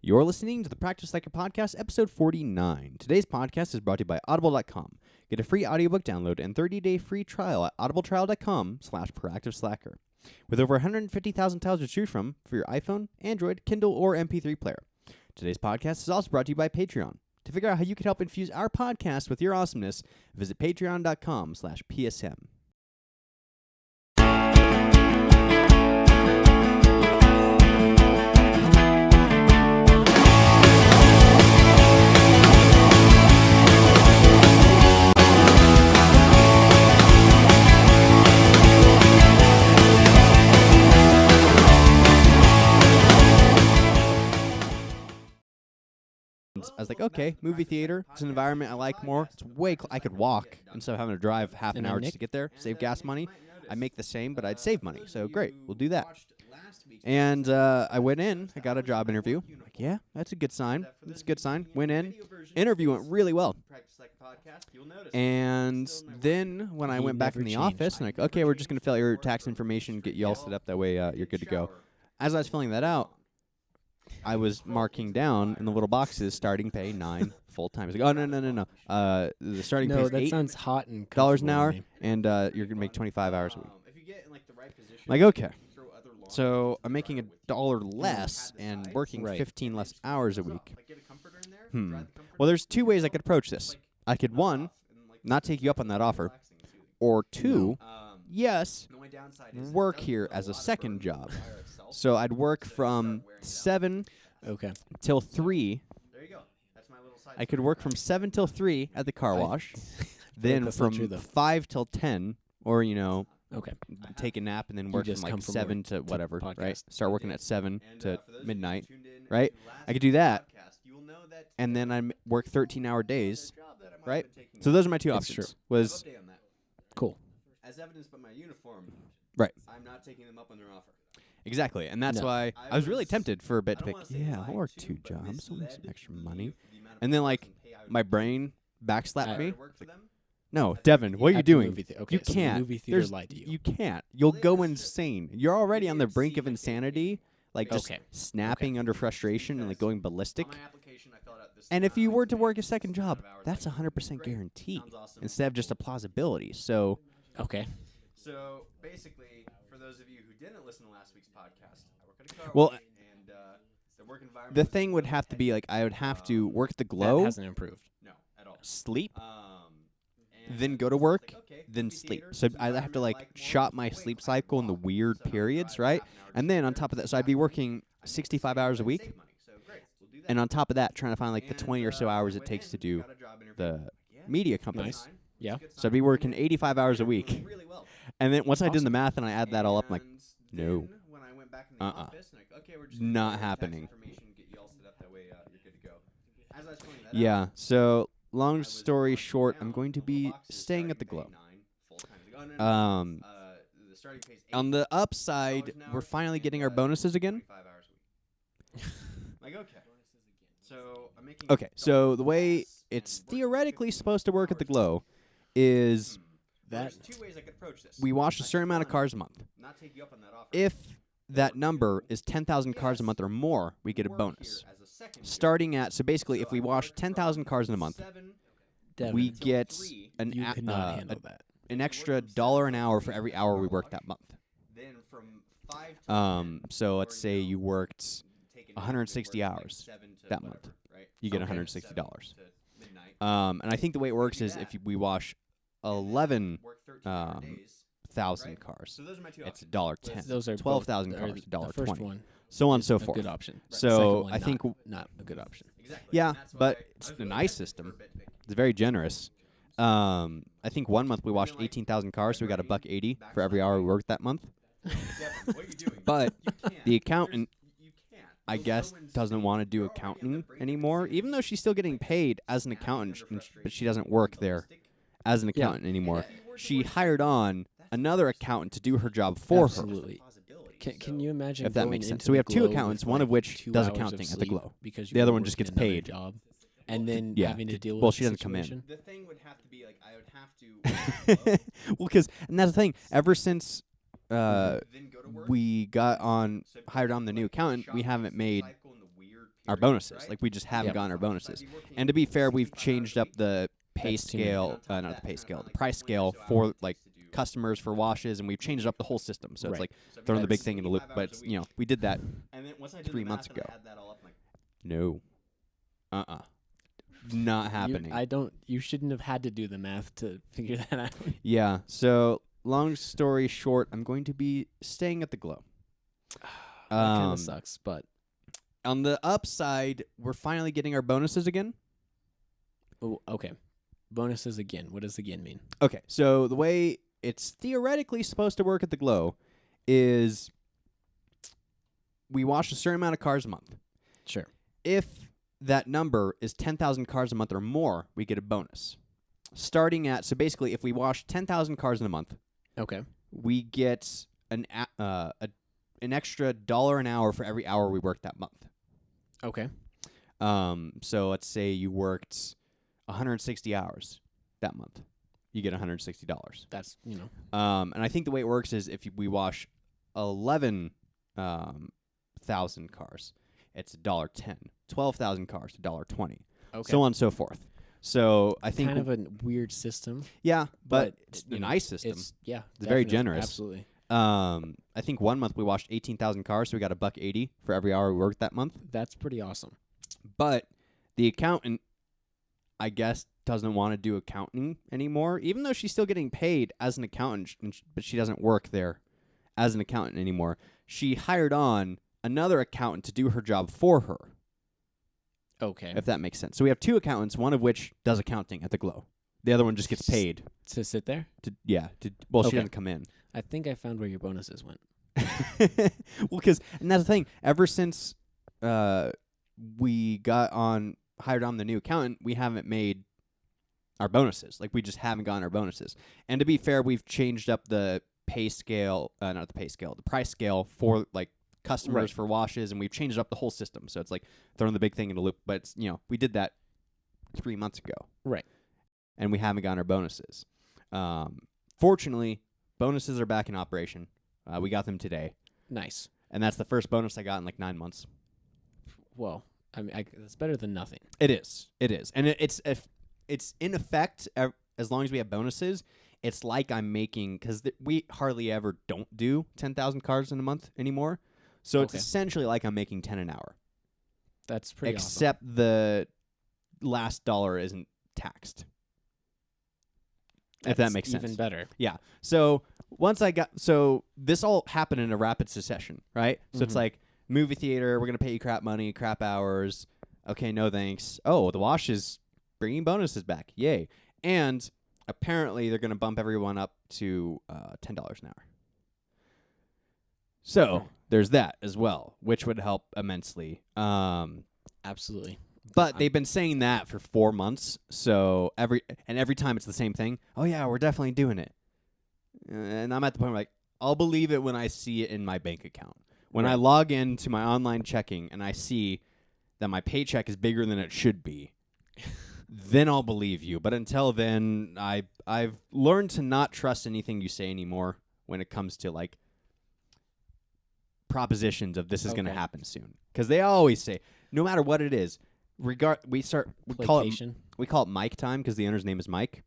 You're listening to the Practice Slacker Podcast, episode 49. Today's podcast is brought to you by Audible.com. Get a free audiobook download and 30-day free trial at audibletrial.com/proactiveslacker. With over 150,000 titles to choose from for your iPhone, Android, Kindle, or MP3 player. Today's podcast is also brought to you by Patreon. To figure out how you can help infuse our podcast with your awesomeness, visit patreon.com/PSM. I was like, okay, movie theater. It's an environment I like more. It's way I could walk instead of having to drive half an hour just to get there, save gas money. I make the same, but I'd save money. So great, we'll do that. And I went in. I got a job interview. I'm like, yeah, that's a good sign. That's a good sign. Went in. Interview went really well. And then when I went back in the office, I'm like, okay, we're just going to fill out your tax information, get you all set up. That way you're good to go. As I was filling that out, I was marking down in the little boxes, starting pay 9 full time. It's like, oh, no. The starting pay is that $8 sounds hot and an hour, to me. and you're going to make 25 hours a week. Like, okay. So I'm making $1 less and working 15 less hours a week. Well, there's two ways I could approach this. I could, one, not take you up on that offer, or two, yes, work here as a second job. So I'd work from 7 till 3. I could work from 7 till 3 at the car wash, then from 5 till 10, or, take a nap and then work from like 7 to whatever, right? Start working at 7 to midnight, right? I could do that, and then I work 13-hour days, right? So those are my two options. Was cool. As evidenced by my uniform, right? I'm not taking them up on their offer. Exactly, and that's why I was really tempted for a bit to pick, I'll work 2 jobs, I'll make some extra money. And then, like, my brain backslapped me. No, Devin, what are you doing? You can't. The movie theater lied to you. You can't. You'll go insane. You're already on the brink of insanity, like just snapping under frustration and like going ballistic. And if you were to work a second job, that's 100% guaranteed instead of just a plausibility. So, So basically, for those of you who didn't listen to last week's podcast, I work at a car wash, and the work environment. The thing would have to be like I would have to work the glow. That hasn't improved. No, at all. Sleep. Then go to work, then sleep. So I'd have to like shop my sleep cycle in the weird periods, right? And then on top of that, so I'd be working 65 hours a week. And on top of that, trying to find like the 20 or so hours it takes to do the media companies. Nice. Yeah. So I'd be working 85 hours a week. And then once I did the math and I add that all up, I'm like, no. Not happening. Yeah, so long story short, I'm going to be staying at the Glow. On the upside, we're finally getting our bonuses again. Okay, so the way it's theoretically supposed to work at the Glow is that we wash a certain amount of cars a month. If that number is 10,000 cars a month or more, we get a bonus. Starting at, so basically, if we wash 10,000 cars in a month, we get an extra $1 an hour for every hour we work that month. So let's say you worked 160 hours that month. You get $160. And I think the way it works is if we wash 11,000 cars, it's $1.10. Those are 12,000 cars, $1.20. The first one. So on and so a forth. Good option. So One, I think not a good option. Yeah, but it's a nice system. It's very generous. I think 1 month we washed 18,000 cars, so we got $1.80 for every hour we worked that month. But the accountant, I guess, doesn't want to do accounting anymore, even though she's still getting paid as an accountant, but she doesn't work there as an accountant anymore. She hired on another accountant to do her job for her. Can you imagine if that makes sense? So we have 2 accountants, one of which does accounting at the Glow. The other one just gets paid. Job, and then having to deal with well, she doesn't come in. The thing would have to be like I would have to. Well, and that's the thing. Ever since we got hired on the new accountant, we haven't made our bonuses. Like, we just haven't gotten our bonuses. And to be fair, we've changed up the pay scale, not the pay scale, the price scale for, like, customers for washes, and we've changed up the whole system. So it's like throwing the big thing in the loop. But, it's, we did that 3 months ago. No. Not happening. You shouldn't have had to do the math to figure that out. Yeah. So, long story short, I'm going to be staying at the Glow. That kind of sucks, but on the upside, we're finally getting our bonuses again. Oh, okay. Bonuses again. What does again mean? Okay. So, the way it's theoretically supposed to work at the Glow is we wash a certain amount of cars a month. Sure. If that number is 10,000 cars a month or more, we get a bonus. Starting at, so basically, if we wash 10,000 cars in a month, okay, we get an extra $1 an hour for every hour we work that month. Okay. So let's say you worked 160 hours that month, you get $160. That's and I think the way it works is if we wash 11,000 cars, it's $1.10. 12,000 cars, $1.20. Okay. So on and so forth. So I think kind of a weird system. Yeah, but it's a nice system. It's very generous. Absolutely. I think 1 month we washed 18,000 cars, so we got $1.80 for every hour we worked that month. That's pretty awesome. But the accountant, I guess, doesn't want to do accounting anymore, even though she's still getting paid as an accountant, but she doesn't work there as an accountant anymore. She hired on another accountant to do her job for her. Okay. If that makes sense. So we have 2 accountants, one of which does accounting at the Glow. The other one just gets paid. To sit there? She doesn't come in. I think I found where your bonuses went. Well, and that's the thing. Ever since we hired on the new accountant, we haven't made our bonuses. Like, we just haven't gotten our bonuses. And to be fair, we've changed up the pay scale, not the pay scale, the price scale for, like, customers for washes, and we've changed up the whole system. So it's like throwing the big thing in a loop. But it's, we did that 3 months ago. Right. And we haven't gotten our bonuses. Fortunately, bonuses are back in operation. We got them today. Nice. And that's the first bonus I got in like 9 months. Well, I mean, it's better than nothing. It is. And it's in effect, as long as we have bonuses, it's like I'm making, because we hardly ever don't do 10,000 cars in a month anymore. So it's essentially like I'm making 10 an hour. That's pretty awesome. Except the last dollar isn't taxed. If that makes sense. Even better. Yeah. So this all happened in a rapid succession, right? So it's like, movie theater, we're going to pay you crap money, crap hours. Okay, no thanks. Oh, the wash is bringing bonuses back. Yay. And apparently they're going to bump everyone up to $10 an hour. So there's that as well, which would help immensely. Absolutely. But they've been saying that for 4 months. So every time it's the same thing. Oh yeah, we're definitely doing it. And I'm at the point where, like, I'll believe it when I see it in my bank account. When I log into my online checking and I see that my paycheck is bigger than it should be, then I'll believe you. But until then, I've learned to not trust anything you say anymore when it comes to, like, propositions of this is going to happen soon. Because they always say, no matter what it is, we call it Mike time because the owner's name is Mike.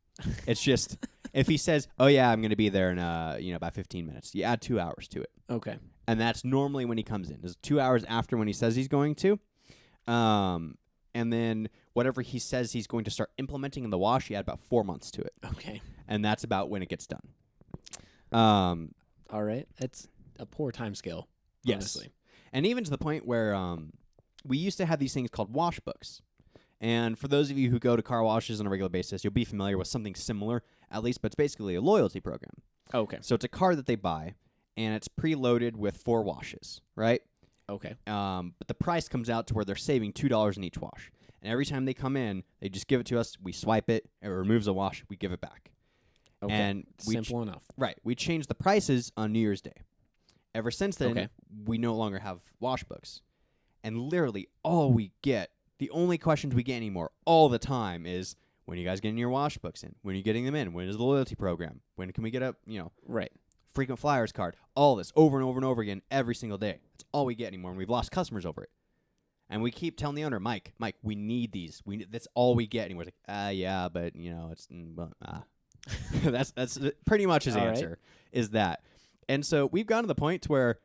It's just, if he says, oh yeah, I'm going to be there in about 15 minutes, you add 2 hours to it. Okay. And that's normally when he comes in. It's 2 hours after when he says he's going to. And then whatever he says he's going to start implementing in the wash, you add about 4 months to it. Okay. And that's about when it gets done. All right. That's a poor time scale. Yes. Honestly. And even to the point where we used to have these things called wash books. And for those of you who go to car washes on a regular basis, you'll be familiar with something similar, at least, but it's basically a loyalty program. Okay. So it's a card that they buy, and it's preloaded with 4 washes, right? Okay. But the price comes out to where they're saving $2 in each wash. And every time they come in, they just give it to us. We swipe it. It removes a wash. We give it back. Okay. And simple enough. Right. We changed the prices on New Year's Day. Ever since then, we no longer have wash books. And literally all we get, the only questions we get anymore all the time is, when are you guys getting your wash books in? When are you getting them in? When is the loyalty program? When can we get a, frequent flyers card? All this over and over and over again every single day. That's all we get anymore, and we've lost customers over it. And we keep telling the owner, Mike, we need these. That's all we get. And we're like, yeah, but it's that's pretty much his answer. Right. Is that. And so we've gotten to the point to where,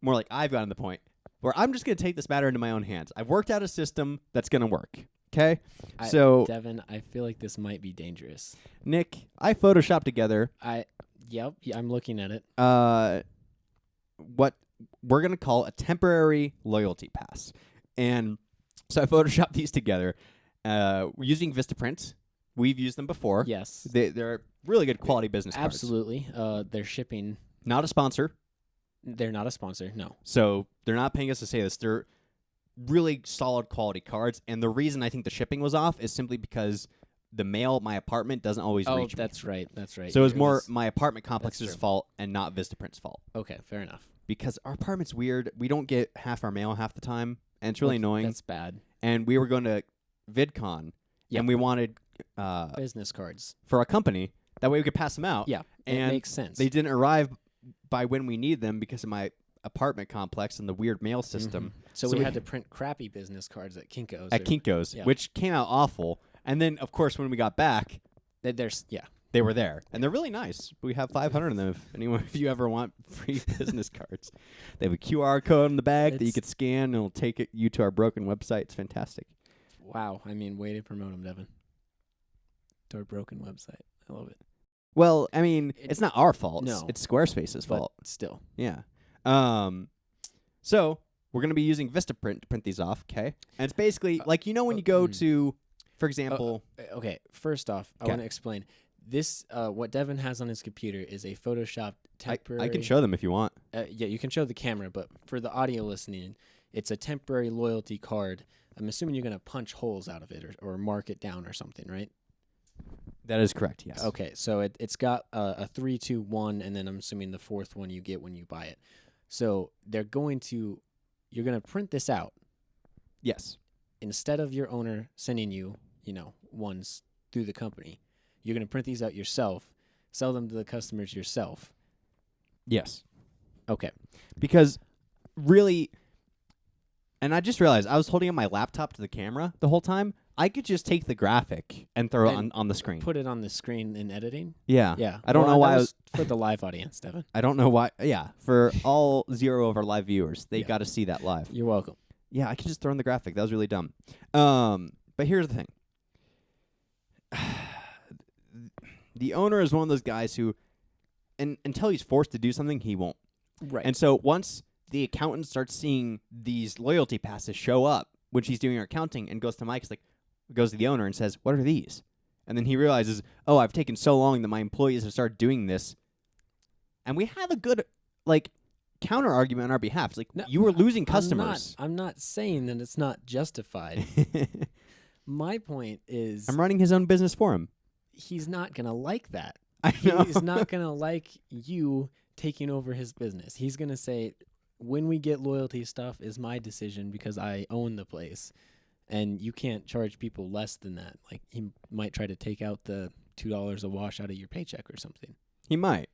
more like I've gotten to the point where I'm just going to take this matter into my own hands. I've worked out a system that's going to work. Okay? So Devin, I feel like this might be dangerous. Nick, I photoshopped together. Yep, I'm looking at it. What we're going to call a temporary loyalty pass. And so I photoshopped these together. We're using Vistaprint. We've used them before. Yes. They're really good quality business cards. Absolutely. They're shipping. Not a sponsor. They're not a sponsor, no. So they're not paying us to say this. They're really solid quality cards. And the reason I think the shipping was off is simply because the mail at my apartment doesn't always reach me. That's right. So it was more my apartment complex's fault and not Vistaprint's fault. Okay, fair enough. Because our apartment's weird. We don't get half our mail half the time. And it's really annoying. That's bad. And we were going to VidCon. Yep. And we wanted business cards for a company. That way we could pass them out. Yeah, and it makes sense. They didn't arrive by when we need them because of my apartment complex and the weird mail system. Mm-hmm. So we had to print crappy business cards at Kinko's. Which came out awful. And then, of course, when we got back, they were there. And they're really nice. We have 500 of them if you ever want free business cards. They have a QR code on the back that you could scan, and it'll take you to our broken website. It's fantastic. Wow. I mean, way to promote them, Devin. To our broken website. I love it. Well, I mean, it's not our fault. No. It's Squarespace's fault. Still. Yeah. So we're going to be using Vistaprint to print these off, okay? And it's basically like, when you go to, for example... okay, first off, I want to explain. This, what Devin has on his computer is a Photoshopped temporary... I can show them if you want. Yeah, you can show the camera, but for the audio listening, it's a temporary loyalty card. I'm assuming you're going to punch holes out of it or mark it down or something, right? That is correct, yes. Okay, so it's got a 3, 2, 1, and then I'm assuming the fourth one you get when you buy it. So you're going to print this out. Yes. Instead of your owner sending you, ones through the company, you're going to print these out yourself, sell them to the customers yourself. Yes. Okay. Because really, and I just realized I was holding up my laptop to the camera the whole time. I could just take the graphic and throw it on the screen. Put it on the screen in editing? Yeah. Yeah. I don't know why. That was for the live audience, Devin. I don't know why. Yeah. For all 0 of our live viewers, they got to see that live. You're welcome. Yeah, I could just throw in the graphic. That was really dumb. But here's the thing. The owner is one of those guys who, until he's forced to do something, he won't. Right. And so once the accountant starts seeing these loyalty passes show up when she's doing her accounting and goes to Mike's goes to the owner and says, "What are these?" And then he realizes, "Oh, I've taken so long that my employees have started doing this." And we have a good counter argument on our behalf. It's like, no, you were losing customers. I'm not saying that it's not justified. My point is, I'm running his own business for him. He's not going to like that. I know. He's not going to like you taking over his business. He's going to say, when we get loyalty stuff is my decision because I own the place. And you can't charge people less than that. Like, he might try to take out the $2 a wash out of your paycheck or something. He might.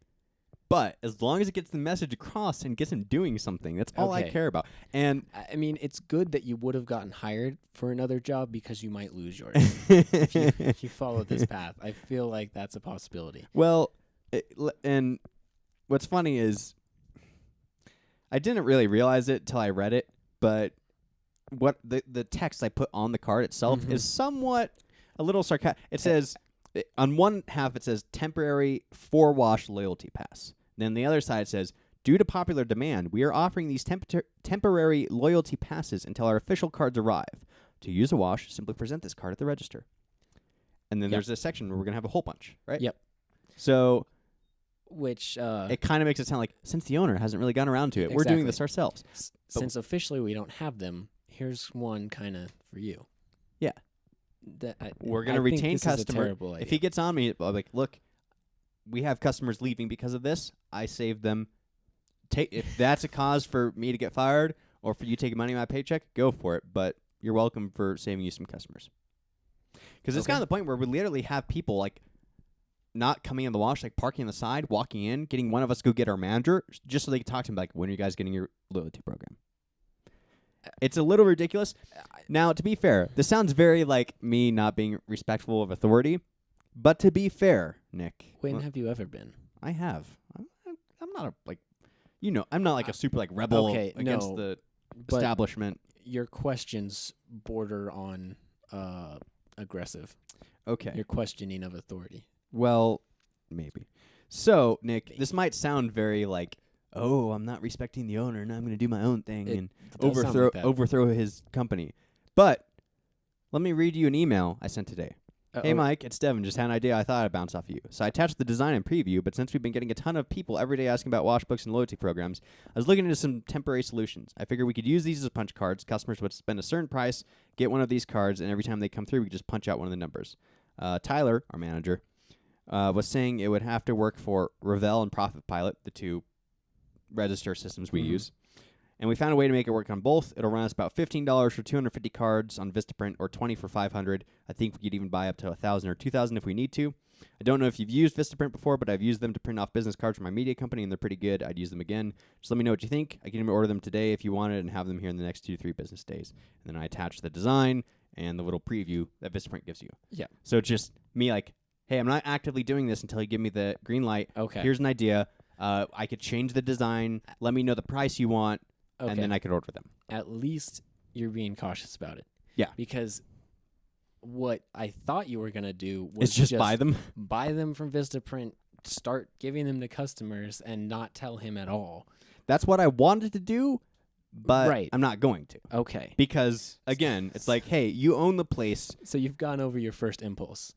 But as long as it gets the message across and gets him doing something, that's all I care about. And I mean, it's good that you would have gotten hired for another job because you might lose yours if you follow this path. I feel like that's a possibility. Well, and what's funny is I didn't really realize it till I read it, but what the text I put on the card itself is somewhat a little sarcastic. It says, on one half it says temporary 4-wash loyalty pass. Then the other side says, due to popular demand, we are offering these temporary loyalty passes until our official cards arrive. To use a wash, simply present this card at the register. And then there's a section where we're going to have a hole punch, right? Yep. So, which it kind of makes it sound like, since the owner hasn't really gotten around to it, we're doing this ourselves. Since officially we don't have them, here's one kind of for you. Yeah. We're going to retain customer. If he gets on me, I'll be like, look, we have customers leaving because of this. I saved them. If that's a cause for me to get fired or for you taking money out of my paycheck, go for it. But you're welcome for saving you some customers. Because it's gotten to the point where we literally have people not coming in the wash, parking on the side, walking in, getting one of us go get our manager just so they can talk to him when are you guys getting your loyalty program? It's a little ridiculous. Now, to be fair, this sounds very like me not being respectful of authority. But to be fair, Nick. When have you ever been? I have. I'm not I'm not like a super like rebel against the establishment. Your questions border on aggressive. Okay. You're questioning of authority. Well, maybe. So, Nick, this might sound very like, oh, I'm not respecting the owner, and I'm going to do my own thing and overthrow his company. But let me read you an email I sent today. Hey, Mike, it's Devin. Just had an idea I thought I'd bounce off of you. So I attached the design and preview, but since we've been getting a ton of people every day asking about Washbooks and loyalty programs, I was looking into some temporary solutions. I figured we could use these as punch cards. Customers would spend a certain price, get one of these cards, and every time they come through, we could just punch out one of the numbers. Tyler, our manager, was saying it would have to work for Revel and Profit Pilot, the two register systems we use. And we found a way to make it work on both. It'll run us about $15 for 250 cards on Vistaprint or $20 for 500. I think we could even buy up to 1,000 or 2,000 if we need to. I don't know if you've used Vistaprint before, but I've used them to print off business cards for my media company, and they're pretty good. I'd use them again. Just let me know what you think. I can even order them today if you want it and have them here in the next 2 to 3 business days. And then I attach the design and the little preview that Vistaprint gives you. Yeah. So it's just me like, hey, I'm not actively doing this until you give me the green light. Okay. Here's an idea. I could change the design. Let me know the price you want. Okay. And then I could order them. At least you're being cautious about it. Yeah. Because what I thought you were going to do was just buy them. Buy them from Vistaprint, start giving them to customers, and not tell him at all. That's what I wanted to do, but I'm not going to. Okay. Because, again, it's like, hey, you own the place. So you've gone over your first impulse.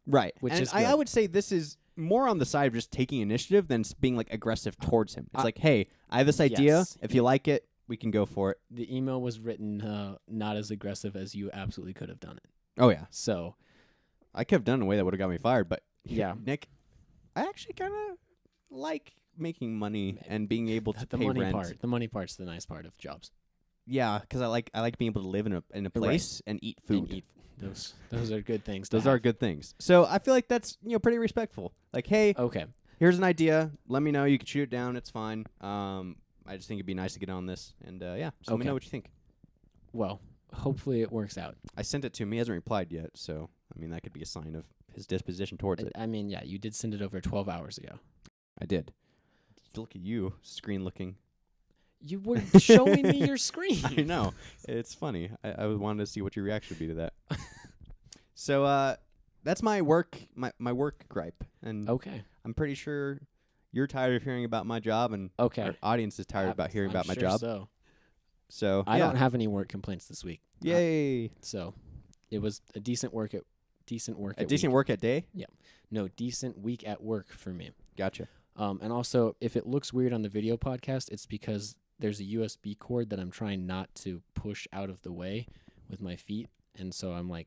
Right. Which and is good. I would say this is more on the side of just taking initiative than being like aggressive towards him. It's like, hey, I have this idea. Yes. If you like it, we can go for it. The email was written not as aggressive as you absolutely could have done it. Oh, yeah. So I could have done it in a way that would have got me fired, but yeah, Nick, I actually kind of like making money and being able to the pay money rent. part. The money part's the nice part of jobs. Yeah, because I like being able to live in a place and eat food. And eat. Those are good things. Those are good things. So I feel like that's pretty respectful. Like, hey, okay, here's an idea. Let me know. You can shoot it down. It's fine. I just think it'd be nice to get on this. And yeah, just let me know what you think. Well, hopefully it works out. I sent it to him. He hasn't replied yet. So, I mean, that could be a sign of his disposition towards it. I mean, yeah, you did send it over 12 hours ago. I did. Look at you, screen looking. You were showing me your screen. I know. It's funny. I wanted to see what your reaction would be to that. So, that's my work gripe. And okay. I'm pretty sure you're tired of hearing about my job, and our audience is tired about hearing about my job. So I don't have any work complaints this week. Yay! So it was a decent work at day. Yeah, no, decent week at work for me. Gotcha. And also, if it looks weird on the video podcast, it's because there's a USB cord that I'm trying not to push out of the way with my feet, and so I'm like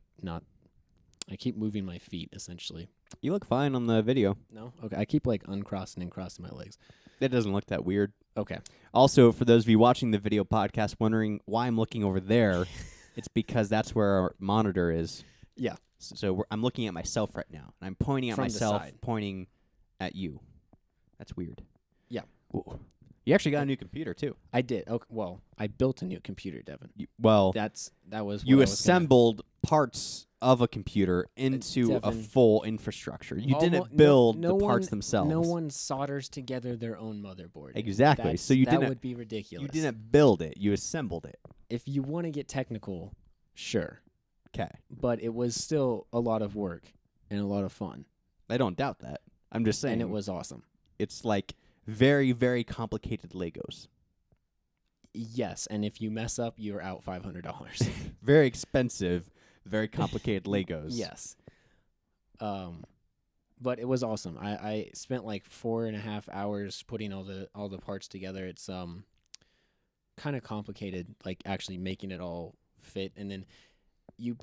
I keep moving my feet essentially. You look fine on the video. No? Okay. I keep like uncrossing and crossing my legs. That doesn't look that weird. Okay. Also, for those of you watching the video podcast wondering why I'm looking over there, it's because that's where our monitor is. Yeah. So I'm looking at myself right now. And I'm pointing at myself, pointing at you. That's weird. Yeah. Ooh. You actually got a new computer, too. I did. Okay. Well, I built a new computer, Devin. That was you assembled parts of a computer into a full infrastructure. You didn't build the parts themselves. No one solders together their own motherboard. Exactly. That would be ridiculous. You didn't build it. You assembled it. If you want to get technical, sure. Okay. But it was still a lot of work and a lot of fun. I don't doubt that. I'm just saying. And it was awesome. It's like very, very complicated Legos. Yes, and if you mess up, you're out $500. Very expensive, very complicated Legos. Yes. But it was awesome. I spent like 4.5 hours putting all the parts together. It's kind of complicated, like actually making it all fit. And then you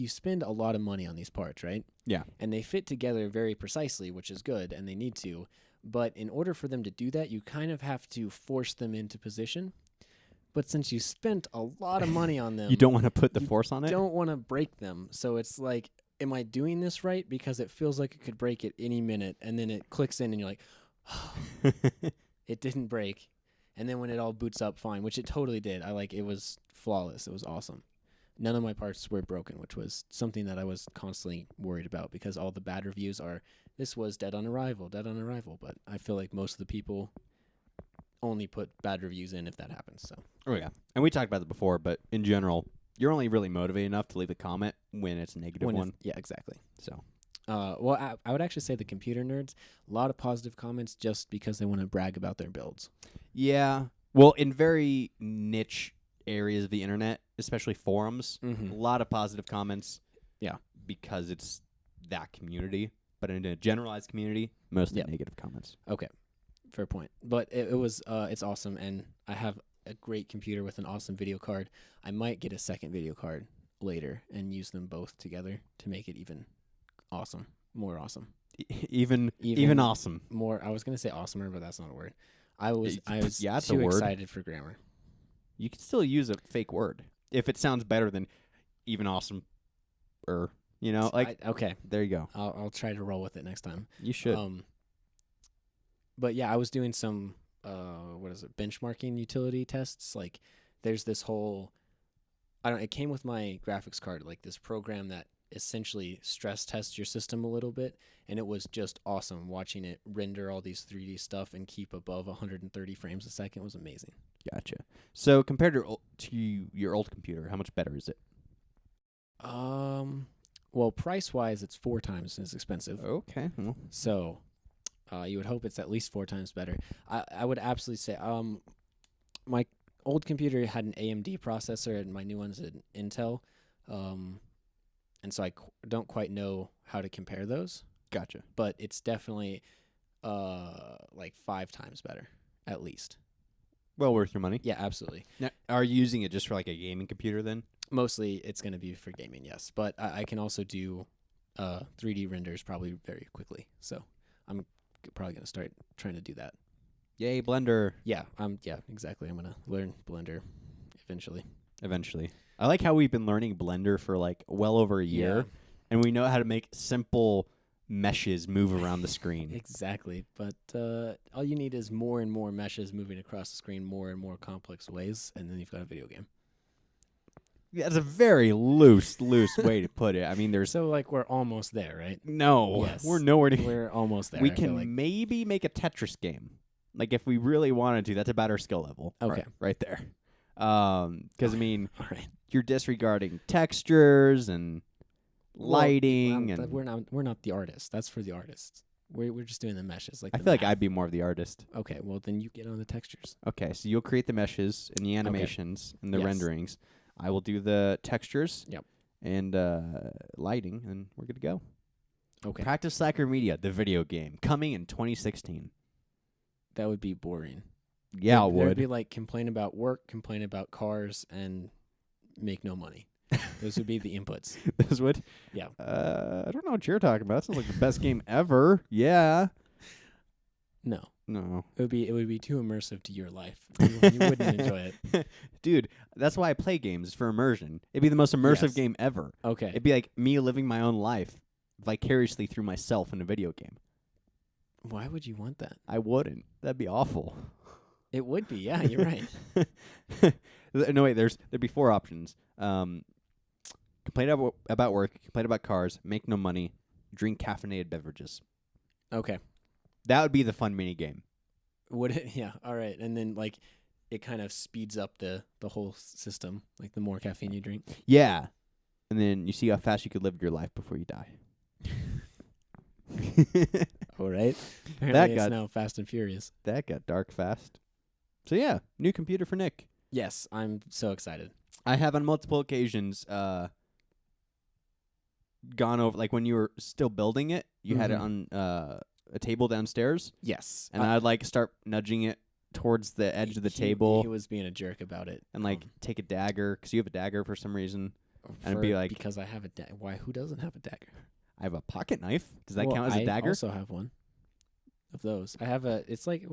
spend a lot of money on these parts, right? Yeah. And they fit together very precisely, which is good, and they need to. But in order for them to do that, you kind of have to force them into position. But since you spent a lot of money on them, you don't want to put the force on it? You don't want to break them. So it's like, am I doing this right? Because it feels like it could break at any minute. And then it clicks in and you're like, oh, it didn't break. And then when it all boots up fine, which it totally did, it was flawless. It was awesome. None of my parts were broken, which was something that I was constantly worried about because all the bad reviews are, this was dead on arrival. But I feel like most of the people only put bad reviews in if that happens. So. Oh, yeah. And we talked about it before, but in general, you're only really motivated enough to leave a comment when it's a negative one. Yeah, exactly. So. Well, I would actually say the computer nerds, a lot of positive comments just because they want to brag about their builds. Yeah. Well, in very niche areas of the internet, especially forums, a lot of positive comments. Yeah. Because it's that community. But in a generalized community, mostly negative comments. Okay. Fair point. But it was, it's awesome. And I have a great computer with an awesome video card. I might get a second video card later and use them both together to make it even awesome. More awesome. Even awesome. More. I was going to say awesomer, but that's not a word. I was it's too a word. excited for grammar. You can still use a fake word if it sounds better than even awesome. Okay. There you go. I'll try to roll with it next time. You should. But yeah, I was doing some benchmarking utility tests. Like, there's this whole, it came with my graphics card, like this program that essentially stress tests your system a little bit, and it was just awesome watching it render all these 3D stuff and keep above 130 frames a second. Was amazing. Gotcha. So compared to your old computer, how much better is it? Well, price-wise, it's 4 times as expensive. Okay. Well. So, you would hope it's at least 4 times better. I would absolutely say, my old computer had an AMD processor, and my new one's an Intel. And so I don't quite know how to compare those. Gotcha. But it's definitely, 5 times better, at least. Well worth your money. Yeah, absolutely. Now, are you using it just for like a gaming computer then? Mostly it's going to be for gaming, yes. But I can also do 3D renders probably very quickly. So I'm probably going to start trying to do that. Yay, Blender. Yeah, exactly. I'm going to learn Blender eventually. I like how we've been learning Blender for like well over a year, and we know how to make simple meshes move around the screen. Exactly. But all you need is more and more meshes moving across the screen more and more complex ways, and then you've got a video game. Yeah, that's a very loose way to put it. I mean, there's... So, we're almost there, right? No. Yes. We're nowhere near... We're almost there. We can maybe make a Tetris game. Like, if we really wanted to, that's about our skill level. Okay. Right there. Because, I mean, all right. You're disregarding textures and lighting. And we're not the artists. That's for the artists. We're just doing the meshes. I feel like I'd be more of the artist. Okay, well, then you get on the textures. Okay, so you'll create the meshes and the animations and the renderings. I will do the textures and lighting, and we're good to go. Okay. Practice Slacker Media, the video game, coming in 2016. That would be boring. Yeah, it would. There'd be like complain about work, complain about cars, and make no money. Those would be the inputs. Those would? Yeah. I don't know what you're talking about. That sounds like the best game ever. Yeah. No. It would be too immersive to your life. You wouldn't enjoy it. Dude, that's why I play games, for immersion. It'd be the most immersive game ever. Okay. It'd be like me living my own life vicariously through myself in a video game. Why would you want that? I wouldn't. That'd be awful. It would be. Yeah, you're right. No, wait. There'd be 4 options. Complain about work, complain about cars, make no money, drink caffeinated beverages. Okay. That would be the fun mini game. Would it? Yeah. All right. And then it kind of speeds up the whole system. Like the more caffeine you drink. Yeah. And then you see how fast you could live your life before you die. All right. Apparently it's now Fast and Furious. That got dark fast. So yeah, new computer for Nick. Yes, I'm so excited. I have on multiple occasions gone over, like when you were still building it, you had it on a table downstairs. Yes. And I'd start nudging it towards the edge of the table. He was being a jerk about it. And take a dagger, because you have a dagger for some reason. And it'd be like... Because I have a dagger. Why? Who doesn't have a dagger? I have a pocket knife. Does that count as a dagger? I also have one of those. I have a... It's like,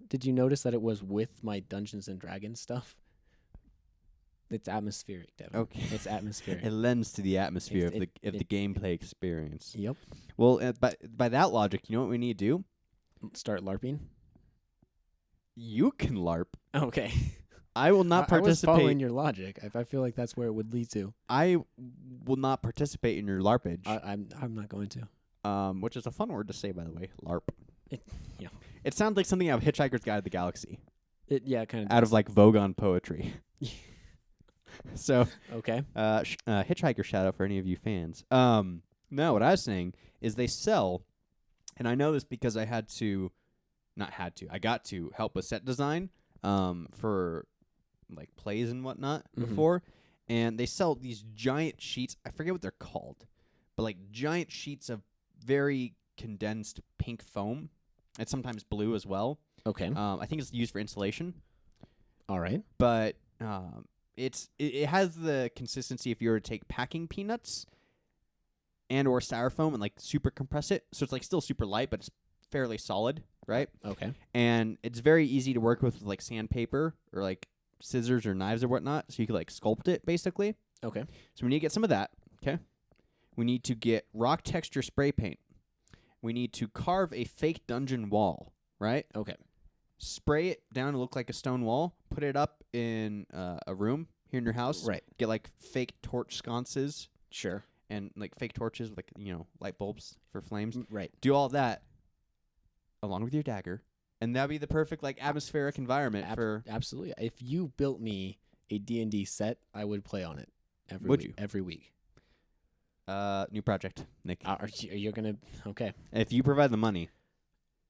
did you notice that it was with my Dungeons & Dragons stuff? It's atmospheric, Devin. Okay. It's atmospheric. It lends to the atmosphere of the gameplay experience. Yep. Well, by that logic, you know what we need to do? Start LARPing? You can LARP. Okay. I will not participate. I was following your logic. I feel like that's where it would lead to. I will not participate in your LARPage. I'm not going to. Which is a fun word to say, by the way. LARP. Yeah. It sounds like something out of Hitchhiker's Guide to the Galaxy. Kind of out of like Vogon poetry. So okay. Hitchhiker shout out for any of you fans. No, what I was saying is they sell, and I know this because I got to help with set design for like plays and whatnot before, and they sell these giant sheets. I forget what they're called, but like giant sheets of very condensed pink foam. It's sometimes blue as well. Okay. I think it's used for insulation. All right. But it has the consistency if you were to take packing peanuts and or styrofoam and like super compress it. So it's like still super light, but it's fairly solid, right? Okay. And it's very easy to work with like sandpaper or like scissors or knives or whatnot. So you could like sculpt it basically. Okay. So we need to get some of that. Okay. We need to get rock texture spray paint. We need to carve a fake dungeon wall, right? Okay. Spray it down to look like a stone wall. Put it up in a room here in your house. Right. Get like fake torch sconces. Sure. And like fake torches with like, light bulbs for flames. Right. Do all that along with your dagger. And that'd be the perfect like atmospheric environment for... Absolutely. If you built me a D&D set, I would play on it every week. New project, Nick. Are you going to... Okay. If you provide the money.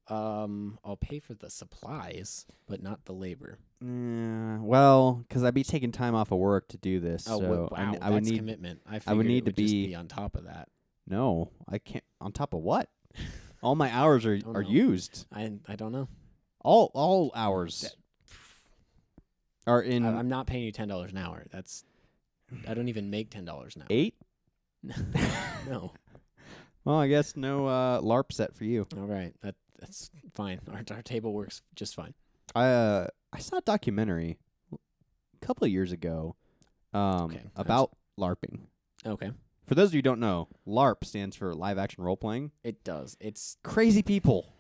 I'll pay for the supplies, but not the labor. Well, because I'd be taking time off of work to do this. Oh, so wow. I would need commitment. I would need to be on top of that. No, I can't. On top of what? All my hours are used. I don't know. All hours are in. I'm not paying you $10 an hour. I don't even make $10 an hour. 8? No. Well, I guess no LARP set for you. All right, that's fine. Our table works just fine. I saw a documentary a couple of years ago about LARPing. Okay. For those of you who don't know, LARP stands for live action role playing. It does. It's crazy people.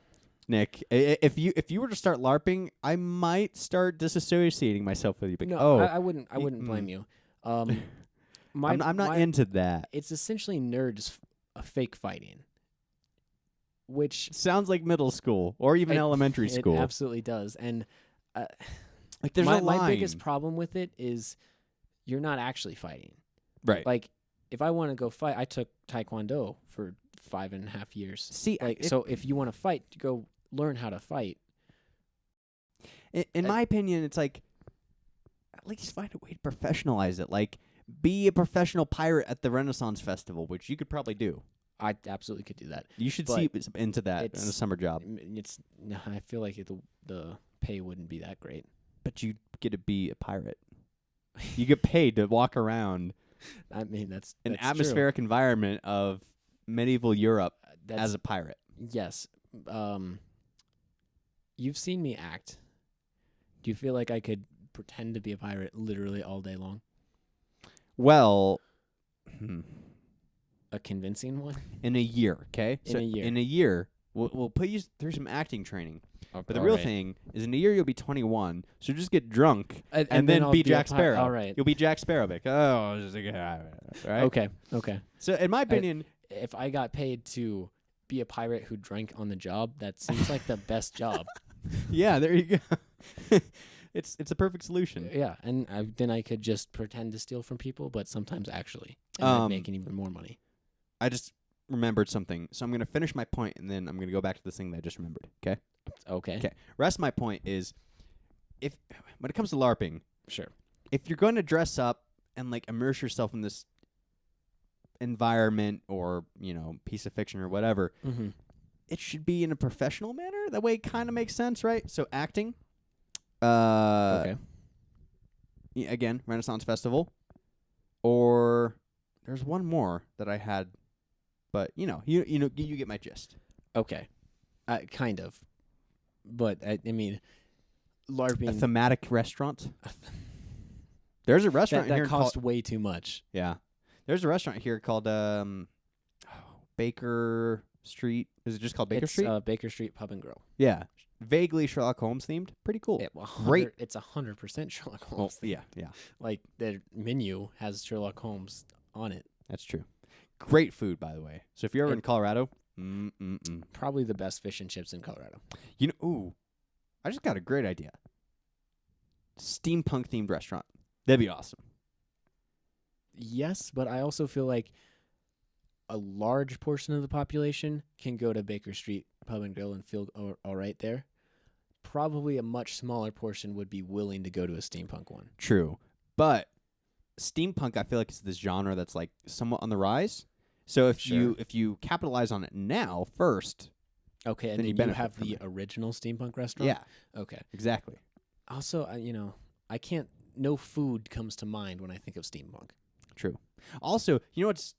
Nick, if you were to start LARPing, I might start disassociating myself with you. No, I wouldn't blame you. I'm not into that. It's essentially nerds fake fighting, which sounds like middle school or even elementary school. It absolutely does. And like there's a line. My biggest problem with it is you're not actually fighting. Right. Like if I want to go fight, I took Taekwondo for 5.5 years. See, so if you want to fight, go learn how to fight. In my opinion, it's like at least find a way to professionalize it. Like be a professional pirate at the Renaissance Festival, which you could probably do. I absolutely could do that. You should see into that in a summer job. I feel like the pay wouldn't be that great. But you get to be a pirate. You get paid to walk around. I mean, that's an atmospheric environment of medieval Europe as a pirate. Yes. You've seen me act. Do you feel like I could pretend to be a pirate literally all day long? Well, a convincing one? In a year, okay? In a year, we'll put you through some acting training. But the real thing is in a year you'll be 21, so just get drunk and then be Jack Sparrow. All right. You'll be Jack Sparrow. Like, right? Okay. So in my opinion... if I got paid to be a pirate who drank on the job, that seems like the best job. Yeah, there you go. It's a perfect solution. Yeah, and then I could just pretend to steal from people, but sometimes actually, and I'd make even more money. I just remembered something, so I'm going to finish my point, and then I'm going to go back to this thing that I just remembered, okay? Okay. Rest of my point is, when it comes to LARPing, sure, if you're going to dress up and like immerse yourself in this environment or piece of fiction or whatever, it should be in a professional manner. That way, it kind of makes sense, right? So acting. Okay. Again, Renaissance Festival, or there's one more that I had, but you get my gist. Okay, kind of, but I mean, LARPing. A thematic restaurant. There's a restaurant that here costs way too much. Yeah, there's a restaurant here called Baker Street. Is it just called Baker Street? Baker Street Pub and Grill. Yeah. vaguely Sherlock Holmes themed. Pretty cool. Great. It's 100% Sherlock Holmes. Well, yeah. Like their menu has Sherlock Holmes on it. That's true. Great food, by the way. So if you're ever in Colorado, probably the best fish and chips in Colorado. I just got a great idea. Steampunk themed restaurant. That'd be awesome. Yes, but I also feel like a large portion of the population can go to Baker Street Pub and Grill and feel all right there. Probably a much smaller portion would be willing to go to a steampunk one. True. But steampunk, I feel like, is this genre that's like somewhat on the rise. So if you capitalize on it now first, okay, and then you have the original steampunk restaurant. Yeah. Okay. Exactly. Also, I can't. No food comes to mind when I think of steampunk. True. Also, you know what's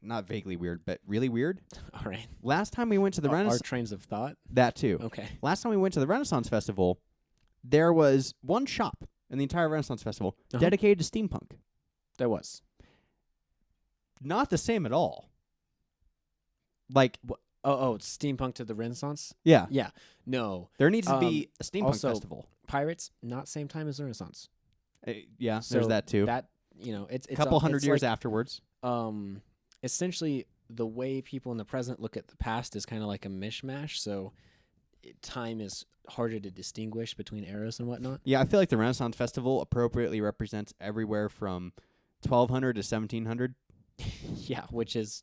not vaguely weird, but really weird? All right. Last time we went to the Renaissance... Our trains of thought? That too. Okay. Last time we went to the Renaissance Festival, there was one shop in the entire Renaissance Festival dedicated to steampunk. There was. Not the same at all. Like... it's steampunk to the Renaissance? Yeah. Yeah. No. There needs to be a steampunk festival. Pirates, not same time as Renaissance. Yeah, so there's that too. It's a couple hundred years afterwards. Essentially, the way people in the present look at the past is kind of like a mishmash. So, time is harder to distinguish between eras and whatnot. Yeah, I feel like the Renaissance Festival appropriately represents everywhere from 1200 to 1700. Yeah, which is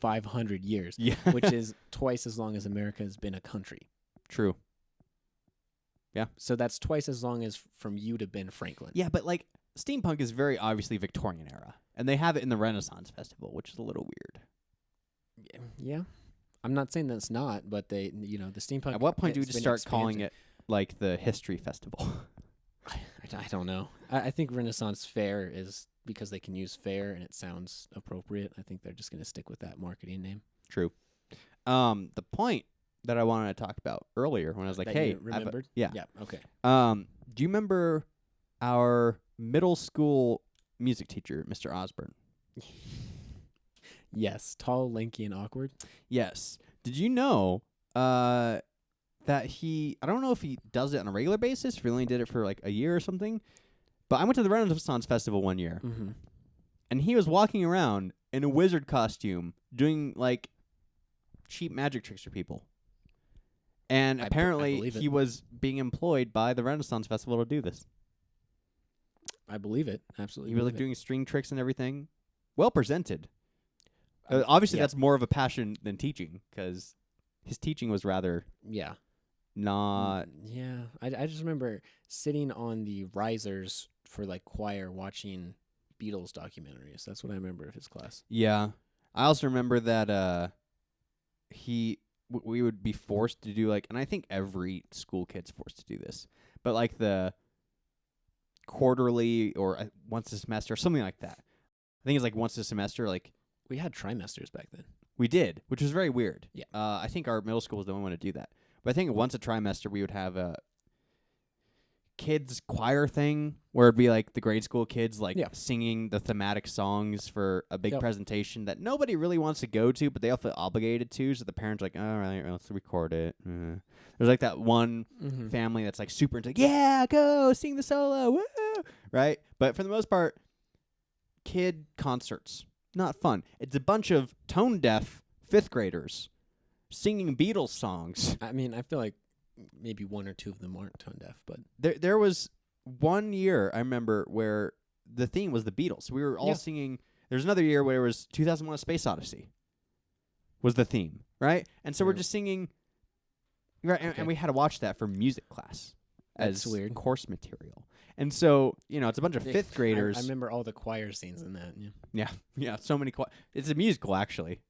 500 years. Yeah, which is twice as long as America has been a country. True. Yeah. So that's twice as long as from you to Ben Franklin. Yeah, but like steampunk is very obviously Victorian era, and they have it in the Renaissance Festival, which is a little weird. Yeah. I'm not saying that's not, but the steampunk... At what point do we just start calling it like the History Festival? I don't know. I think Renaissance Fair is because they can use fair and it sounds appropriate. I think they're just going to stick with that marketing name. True. The point that I wanted to talk about earlier when I was like, hey, remembered? Yeah, okay. Do you remember our middle school music teacher, Mr. Osborne? Yes, tall, lanky, and awkward. Yes. Did you know that I don't know if he does it on a regular basis, if he only did it for like a year or something, but I went to the Renaissance Festival one year, and he was walking around in a wizard costume doing like cheap magic tricks for people. And apparently he was being employed by the Renaissance Festival to do this. I believe it. Absolutely. He was like doing string tricks and everything. Well presented. Obviously, that's more of a passion than teaching, because his teaching was rather not... Yeah. I just remember sitting on the risers for like choir watching Beatles documentaries. That's what I remember of his class. Yeah. I also remember that we would be forced to do like, and I think every school kid's forced to do this, but like the quarterly or once a semester, something like that. I think it's like once a semester. Like we had trimesters back then. We did, which was very weird. Yeah. I think our middle school was the only one to do that. But I think once a trimester we would have a kids choir thing where it'd be like the grade school kids singing the thematic songs for a big presentation that nobody really wants to go to, but they all feel obligated to. So the parents are like, all right, let's record it. There's like that one family that's like super into, yeah, go sing the solo, woo! Right? But for the most part, kid concerts, not fun. It's a bunch of tone deaf 5th graders singing Beatles songs. I mean, I feel like maybe one or two of them aren't tone deaf, but there was one year I remember where the theme was the Beatles. We were all singing. There's another year where it was 2001: A Space Odyssey was the theme, right? And so we're just singing, right? And we had to watch that for music class as weird course material. And so it's a bunch of 5th graders. I remember all the choir scenes in that. Yeah. So many it's a musical actually.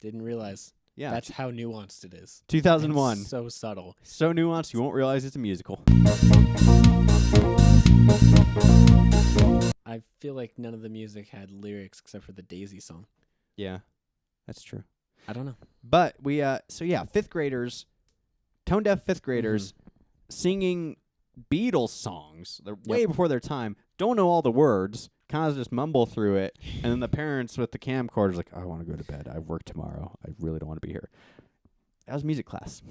Didn't realize Yeah. That's how nuanced it is. 2001. It's so subtle. So nuanced, you won't realize it's a musical. I feel like none of the music had lyrics except for the Daisy song. Yeah, that's true. I don't know. But we, fifth graders, tone deaf fifth graders, singing Beatles songs. They're way before their time. Don't know all the words. Kind of just mumble through it. And then the parents with the camcorders like, I want to go to bed. I have work tomorrow. I really don't want to be here. That was music class.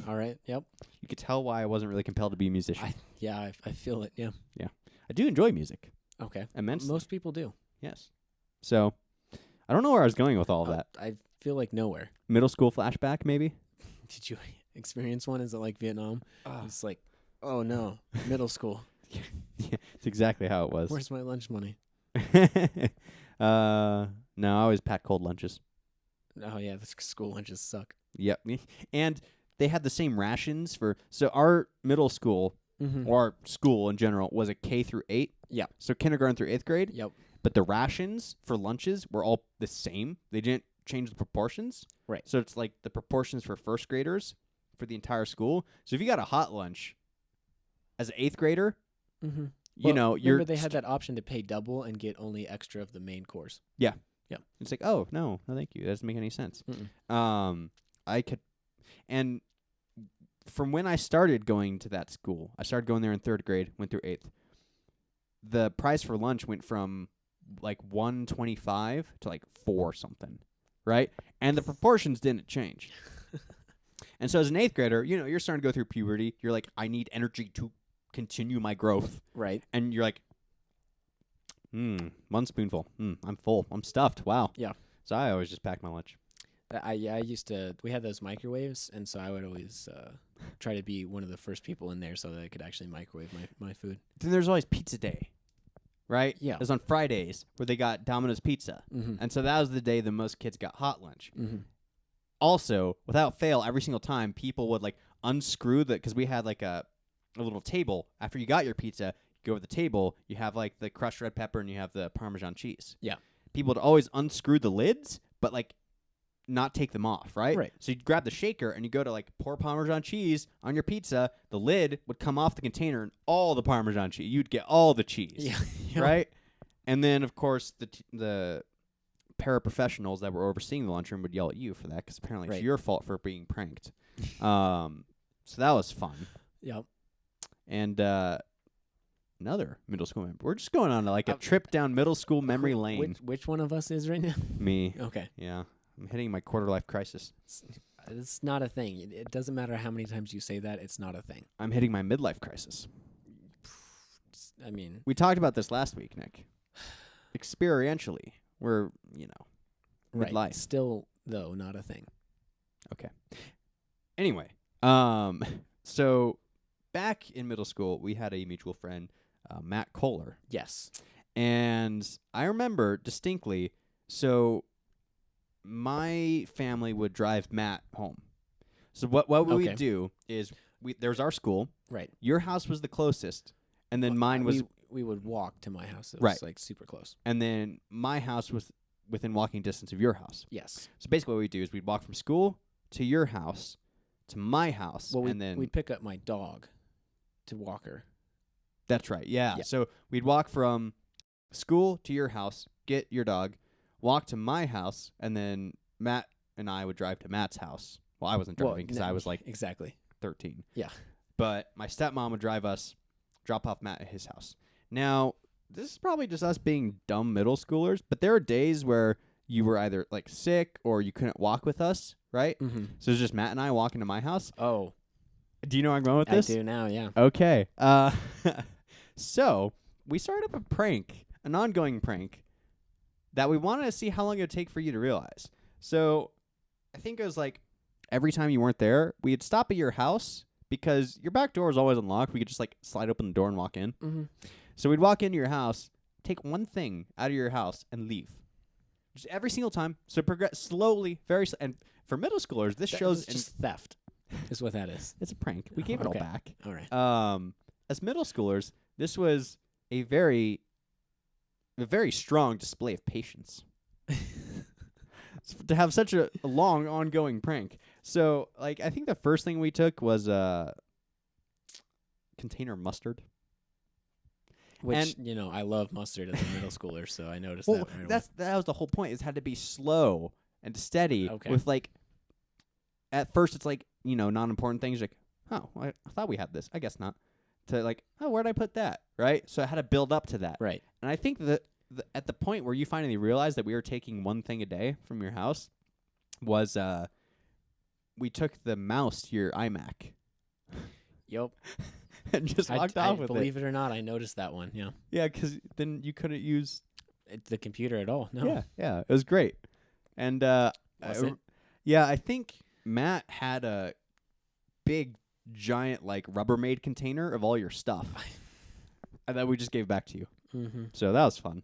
All right. Yep. You could tell why I wasn't really compelled to be a musician. I feel it. Yeah. Yeah. I do enjoy music. Okay. Immensely. Most people do. Yes. So, I don't know where I was going with all of that. I feel like nowhere. Middle school flashback, maybe? Did you experience one? Is it like Vietnam? It's like, oh no, middle school. Yeah, it's exactly how it was. Where's my lunch money? No, I always pack cold lunches. Oh yeah, the school lunches suck. Yep. And they had the same rations so our middle school, or our school in general, was a K through 8. Yeah. So kindergarten through 8th grade. Yep. But the rations for lunches were all the same. They didn't change the proportions. Right. So it's like the proportions for first graders for the entire school. So if you got a hot lunch as an 8th grader, remember they had that option to pay double and get only extra of the main course. Yeah. Yeah. It's like, oh, no, thank you. That doesn't make any sense. And from when I started going to that school, I started going there in 3rd grade, went through 8th. The price for lunch went from like $1.25 to like $4 something, right? And the proportions didn't change. And so as an 8th grader, you're starting to go through puberty. You're like, I need energy to continue my growth. Right. And you're like, 1 spoonful. I'm full. I'm stuffed. Wow. Yeah. So I always just pack my lunch. I used to. We had those microwaves, and so I would always try to be one of the first people in there so that I could actually microwave my food. Then there's always pizza day, right? Yeah. It was on Fridays where they got Domino's pizza. And so that was the day that most kids got hot lunch. Also, without fail, every single time, people would like unscrew because we had like a little table. After you got your pizza, you go to the table, you have like the crushed red pepper and you have the Parmesan cheese. Yeah. People would always unscrew the lids, but like not take them off, right? Right. So you'd grab the shaker and you go to like pour Parmesan cheese on your pizza. The lid would come off the container and all the Parmesan cheese. You'd get all the cheese. Yeah. Right? And then, of course, the paraprofessionals that were overseeing the lunchroom would yell at you for that because apparently it's your fault for being pranked. So that was fun. Yep. And another middle school member. We're just going on like a trip down middle school memory lane. Which one of us is right now? Me. Okay. Yeah. I'm hitting my quarter-life crisis. It's not a thing. It doesn't matter how many times you say that. It's not a thing. I'm hitting my midlife crisis. I mean, we talked about this last week, Nick. Experientially, we're, midlife. Right. Still, though, not a thing. Okay. Anyway, so back in middle school, we had a mutual friend, Matt Kohler. Yes. And I remember distinctly, so my family would drive Matt home. So what we would do is there's our school. Right. Your house was the closest, and then mine was... We would walk to my house. It was like super close. And then my house was within walking distance of your house. Yes. So basically what we'd do is we'd walk from school to your house to my house, well, and then... we'd pick up my dog to walk her. That's right, yeah. So we'd walk from school to your house, get your dog, walk to my house, and then Matt and I would drive to Matt's house. Well, I wasn't driving because I was like exactly 13. Yeah. But my stepmom would drive us, drop off Matt at his house. Now, this is probably just us being dumb middle schoolers, but there are days where you were either like sick or you couldn't walk with us, right? Mm-hmm. So it's just Matt and I walking to my house. Oh. Do you know where I'm going with this? I do now, yeah. Okay. So we started up a prank, an ongoing prank, that we wanted to see how long it would take for you to realize. So I think it was like every time you weren't there, we'd stop at your house because your back door was always unlocked. We could just like slide open the door and walk in. Mm-hmm. So we'd walk into your house, take one thing out of your house, and leave. Just every single time. So progress slowly, and for middle schoolers, this shows just theft. Is what that is. It's a prank. We gave it all back. All right. As middle schoolers, this was a very strong display of patience. to have such a long ongoing prank. So, like, I think the first thing we took was container mustard. Which, I love mustard as a middle schooler, so I noticed well, that right that was the whole point. It had to be slow and steady. Okay. With, like, at first it's like, non-important things. Like, oh, I thought we had this. I guess not. To, like, oh, where'd I put that? Right? So I had to build up to that. Right. And I think that at the point where you finally realized that we were taking one thing a day from your house was we took the mouse to your iMac. Yep. And just walked off with it. Believe it or not, I noticed that one. Yeah. Yeah, because then you couldn't use the computer at all. No. Yeah, it was great. And Was it? Yeah, I think Matt had a big, giant, like Rubbermaid container of all your stuff, and that we just gave back to you. Mm-hmm. So that was fun.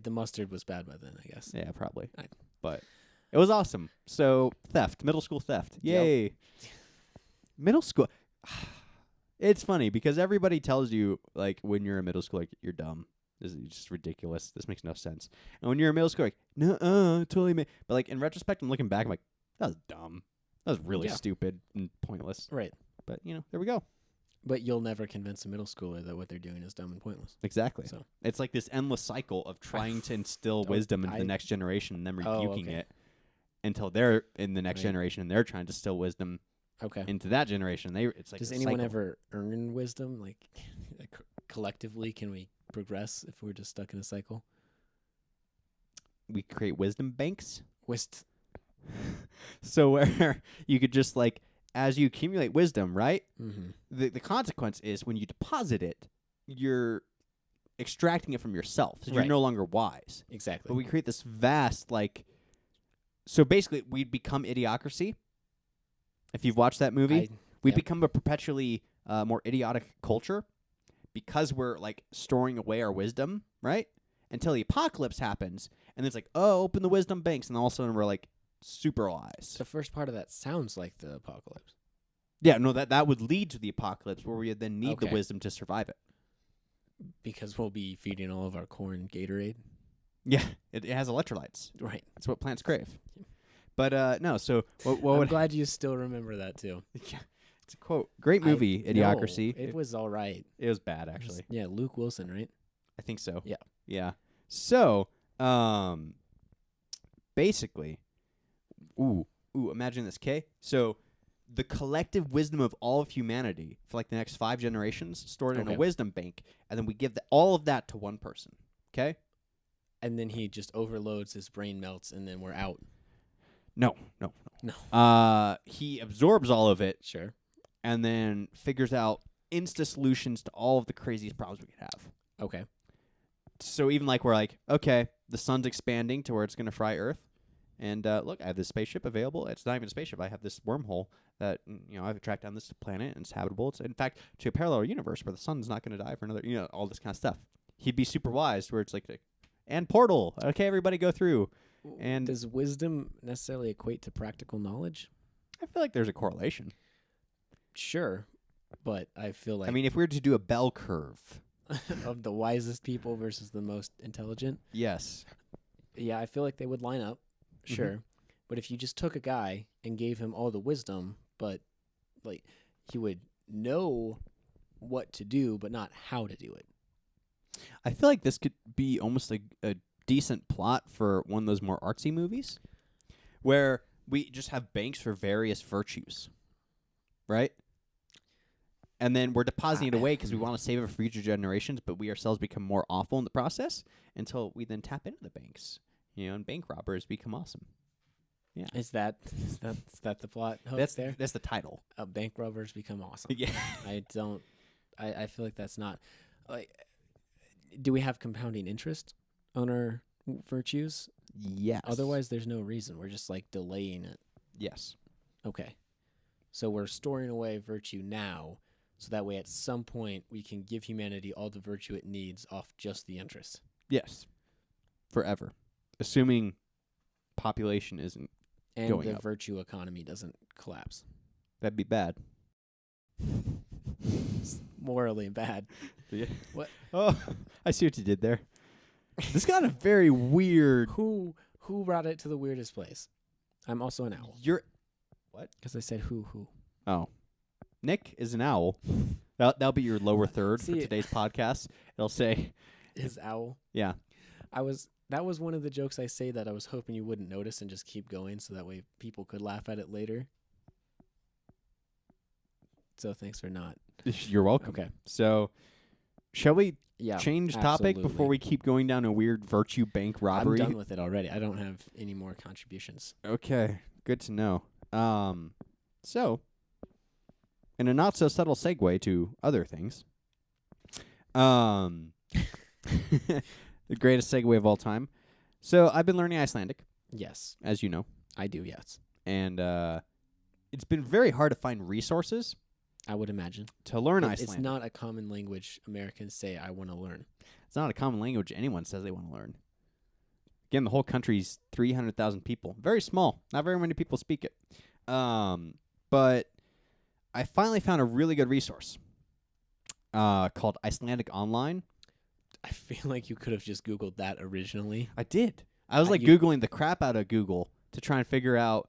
The mustard was bad by then, I guess. Yeah, probably. But it was awesome. So middle school theft. Yay. Yep. Middle school. It's funny because everybody tells you, like, when you're in middle school, like, you're dumb. This is just ridiculous. This makes no sense. And when you're in middle school, like, no, totally. But, like, in retrospect, I'm looking back, I'm like, that was dumb. That was really stupid and pointless. Right. But, there we go. But you'll never convince a middle schooler that what they're doing is dumb and pointless. Exactly. So it's like this endless cycle of trying to instill wisdom into the next generation and then rebuking it until they're in the next generation and they're trying to instill wisdom into that generation. It's like does anyone ever earn wisdom? Like, collectively, can we progress if we're just stuck in a cycle? We create wisdom banks. So where you could just, like, as you accumulate wisdom, right? Mm-hmm. The consequence is when you deposit it, you're extracting it from yourself. So you're no longer wise. Exactly. But we create this vast, like, so basically we'd become Idiocracy. If you've watched that movie, we'd become a perpetually more idiotic culture because we're, like, storing away our wisdom, right? Until the apocalypse happens, and it's like, oh, open the wisdom banks, and all of a sudden we're, like, super wise. The first part of that sounds like the apocalypse. Yeah, no, that would lead to the apocalypse where we would then need the wisdom to survive it. Because we'll be feeding all of our corn Gatorade. Yeah, it has electrolytes. Right. That's what plants crave. But no, so I'm glad you still remember that too. Yeah, it's a quote. Great movie, Idiocracy. No, it was all right. It was bad, actually. Luke Wilson, right? I think so. Yeah. Yeah. So, basically, imagine this, okay? So, the collective wisdom of all of humanity for, like, the next 5 generations stored in a wisdom bank, and then we give all of that to one person, okay? And then he just overloads, his brain melts, and then we're out. No. He absorbs all of it. Sure. And then figures out insta-solutions to all of the craziest problems we could have. Okay. So even, like, we're like, okay, the sun's expanding to where it's going to fry Earth. And look, I have this spaceship available. It's not even a spaceship. I have this wormhole that, I've tracked down this planet, and it's habitable. It's, in fact, to a parallel universe where the sun's not going to die for another, all this kind of stuff. He'd be super wise where it's like, and portal. Okay, everybody go through. And does wisdom necessarily equate to practical knowledge? I feel like there's a correlation. Sure, but I feel like... I mean, if we were to do a bell curve... of the wisest people versus the most intelligent? Yes. Yeah, I feel like they would line up. Sure. Mm-hmm. But if you just took a guy and gave him all the wisdom, but, like, he would know what to do, but not how to do it. I feel like this could be almost like a decent plot for one of those more artsy movies where we just have banks for various virtues, right? And then we're depositing it away because we want to save it for future generations, but we ourselves become more awful in the process until we then tap into the banks, and bank robbers become awesome. Yeah. Is that the plot hook there? That's the title. Bank robbers become awesome. Yeah. I feel like that's not, like, do we have compounding interest on our virtues? Yes. Otherwise, there's no reason. We're just, like, delaying it. Yes. Okay. So we're storing away virtue now, so that way at some point we can give humanity all the virtue it needs off just the interest. Yes. Forever. Assuming population isn't and going the up. Virtue economy doesn't collapse. That'd be bad. Morally bad. Yeah. What? Oh, I see what you did there. This got a very weird. Who Who brought it to the weirdest place? I'm also an owl. You're what? Because I said who. Oh, Nick is an owl. That'll be your lower third for today's podcast. It'll say his owl. Yeah. That was one of the jokes I say that I was hoping you wouldn't notice and just keep going so that way people could laugh at it later. So thanks for not. You're welcome. Okay. So, shall we Yeah, change topic absolutely. before we keep going down a weird virtue bank robbery? I'm done with it already. I don't have any more contributions. Okay, good to know. So, in a not so subtle segue to other things, the greatest segue of all time. So, I've been learning Icelandic, Yes, as you know, I do, yes. and it's been very hard to find resources I would imagine. to learn It's Icelandic. not a common language Americans say I want to learn. It's not a common language anyone says they want to learn. Again, the whole country's 300,000 people. Very small. Not very many people speak it. But I finally found a really good resource called Icelandic Online. I feel like you could have just Googled that originally. I did. I was Googling the crap out of Google to try and figure out,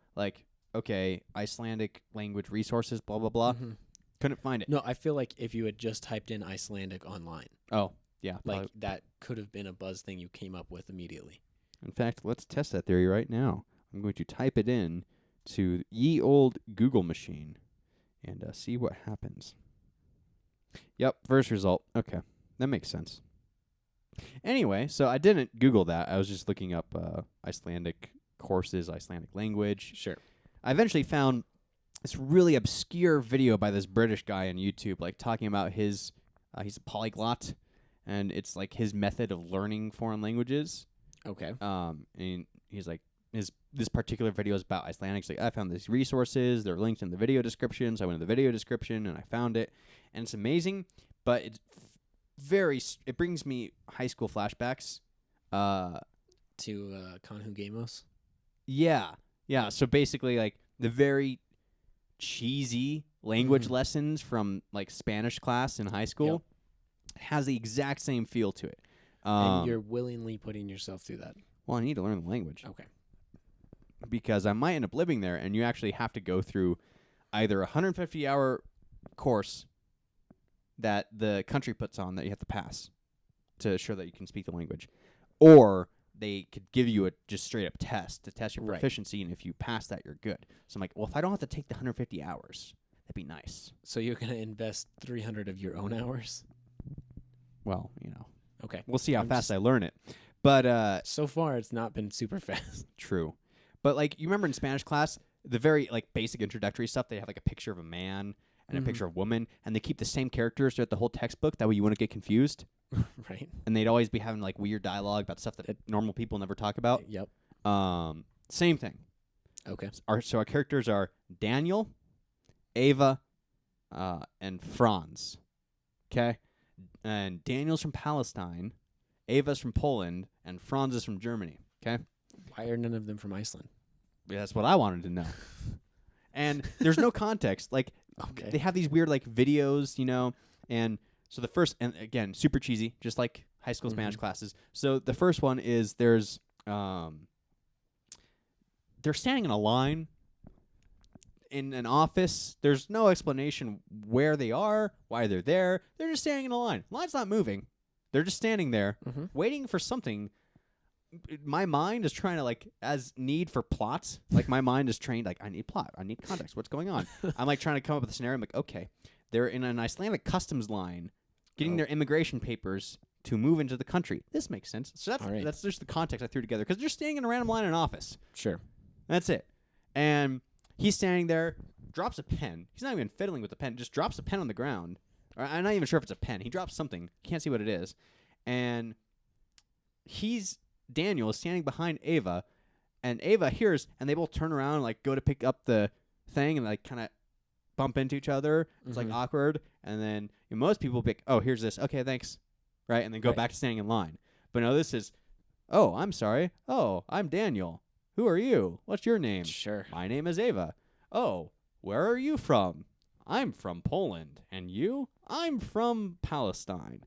okay, Icelandic language resources, blah, blah, blah. Mm-hmm. Couldn't find it. No, I feel like if you had just typed in Icelandic online, Oh, yeah. like that could have been a buzz thing you came up with immediately. In fact, let's test that theory right now. I'm going to type it in to ye old Google machine and see what happens. Yep, first result. Okay, that makes sense. Anyway, so I didn't Google that. I was just looking up Icelandic courses, Icelandic language. Sure. I eventually found this really obscure video by this British guy on YouTube, talking about his, he's a polyglot, and it's his method of learning foreign languages. Okay. And he's this particular video is about Icelandic. He's I found these resources. They're linked in the video description. So I went to the video description and I found it, and it's amazing. But it's it brings me high school flashbacks. To Conhu Gamos. Yeah. So basically, the very cheesy language lessons from Spanish class in high school has the exact same feel to it. And you're willingly putting yourself through that. Well, I need to learn the language. Okay. Because I might end up living there, and you actually have to go through either a 150-hour course that the country puts on that you have to pass to show that you can speak the language, or they could give you a just straight-up test to test your proficiency, and if you pass that, you're good. So I'm like, well, if I don't have to take the 150 hours, that'd be nice. So you're going to invest 300 of your own hours? Well, Okay. We'll see how fast I learn it. But so far, it's not been super fast. True. But you remember in Spanish class, the very basic introductory stuff, they have a picture of a man and a picture of a woman, and they keep the same characters throughout the whole textbook. That way you wouldn't get confused. Right. And they'd always be having weird dialogue about stuff that normal people never talk about. Yep. Same thing. Okay. So our characters are Daniel, Ava, and Franz. Okay? And Daniel's from Palestine, Ava's from Poland, and Franz is from Germany. Okay? Why are none of them from Iceland? That's what I wanted to know. And there's no context. Okay. They have these weird videos, and so the first, and again, super cheesy, just like high school Spanish classes. So the first one is there's they're standing in a line in an office. There's no explanation where they are, why they're there. They're just standing in a line. Line's not moving. They're just standing there waiting for something. My mind is trying to as need for plots. My mind is trained I need plot. I need context. What's going on? I'm trying to come up with a scenario. I'm okay, they're in an Icelandic customs line getting their immigration papers to move into the country. This makes sense. So that's just the context I threw together because they're standing in a random line in an office. Sure. That's it. And he's standing there, drops a pen. He's not even fiddling with the pen. Just drops a pen on the ground. I'm not even sure if it's a pen. He drops something. Can't see what it is. And Daniel is standing behind Ava, and Ava hears, and they both turn around and go to pick up the thing, and kind of bump into each other. It's awkward, and then most people pick, oh, here's this, okay, thanks, right, and then go back to standing in line. But no, this is, oh, I'm sorry, oh, I'm Daniel. Who are you? What's your name? Sure. My name is Ava. Oh, where are you from? I'm from Poland. And you? I'm from Palestine.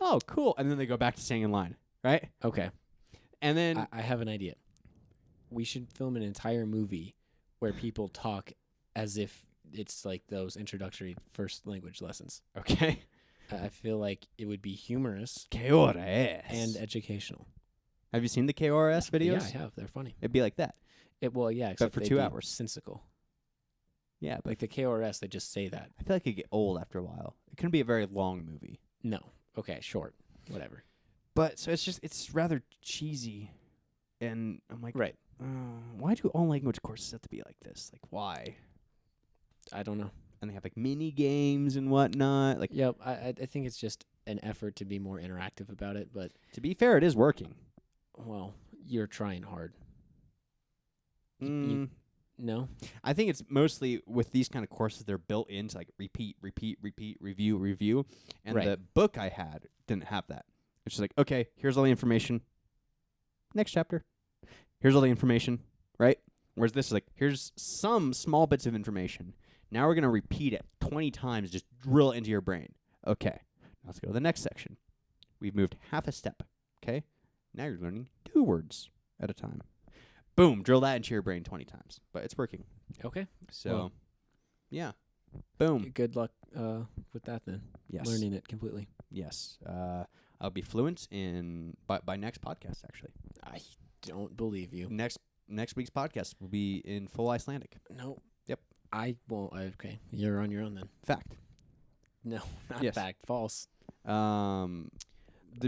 Oh, cool. And then they go back to staying in line, right? Okay. And then I have an idea. we should film an entire movie where people talk as if it's like those introductory first language lessons. Okay. I feel like it would be humorous ¿Qué hora es? and educational. Have you seen the KRS videos? Yeah, I have. They're funny. It'd be like that. Except for they'd 2 be hours. Sensical. Yeah, but Like the KRS, they just say that. I feel like it'd get old after a while. It couldn't be a very long movie. No. Okay, short. Whatever. But so it's rather cheesy, and I'm like, Right. Why do all language courses have to be like this? Like, why? I don't know. And they have like mini games and whatnot. Like, Yep. I think it's just an effort to be more interactive about it. But, to be fair, it is working. well, you're trying hard. Mm, No? I think it's mostly with these kind of courses, they're built into like repeat, review. And Right. the book I had didn't have that. It's just like, okay, here's all the information. Next chapter. Here's all the information, right? Whereas this is like, here's some small bits of information. Now we're going to repeat it 20 times, just drill it into your brain. Okay, let's go to the next section. We've moved half a step, okay? Now you're learning 2 words at a time. Boom, drill that into your brain 20 times. But it's working. Okay. So, Well. yeah. Boom. Good luck with that then. Yes. Learning it completely. Yes. I'll be fluent in by next podcast, actually. I don't believe you. Next week's podcast will be in full Icelandic. No. Yep. I won't. Okay. You're on your own then. Fact. No, not Yes. fact. False.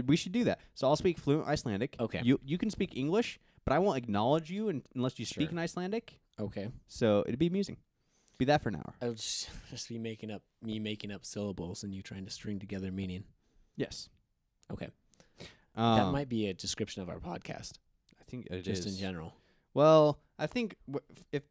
We should do that. So I'll speak fluent Icelandic. Okay. You can speak English, but I won't acknowledge you unless you speak Sure. in Icelandic. Okay. So it'd be amusing. Be that for an hour. I'll just be making up syllables and you trying to string together meaning. Yes. Okay. That might be a description of our podcast, I think it just is. in general. Well, I think if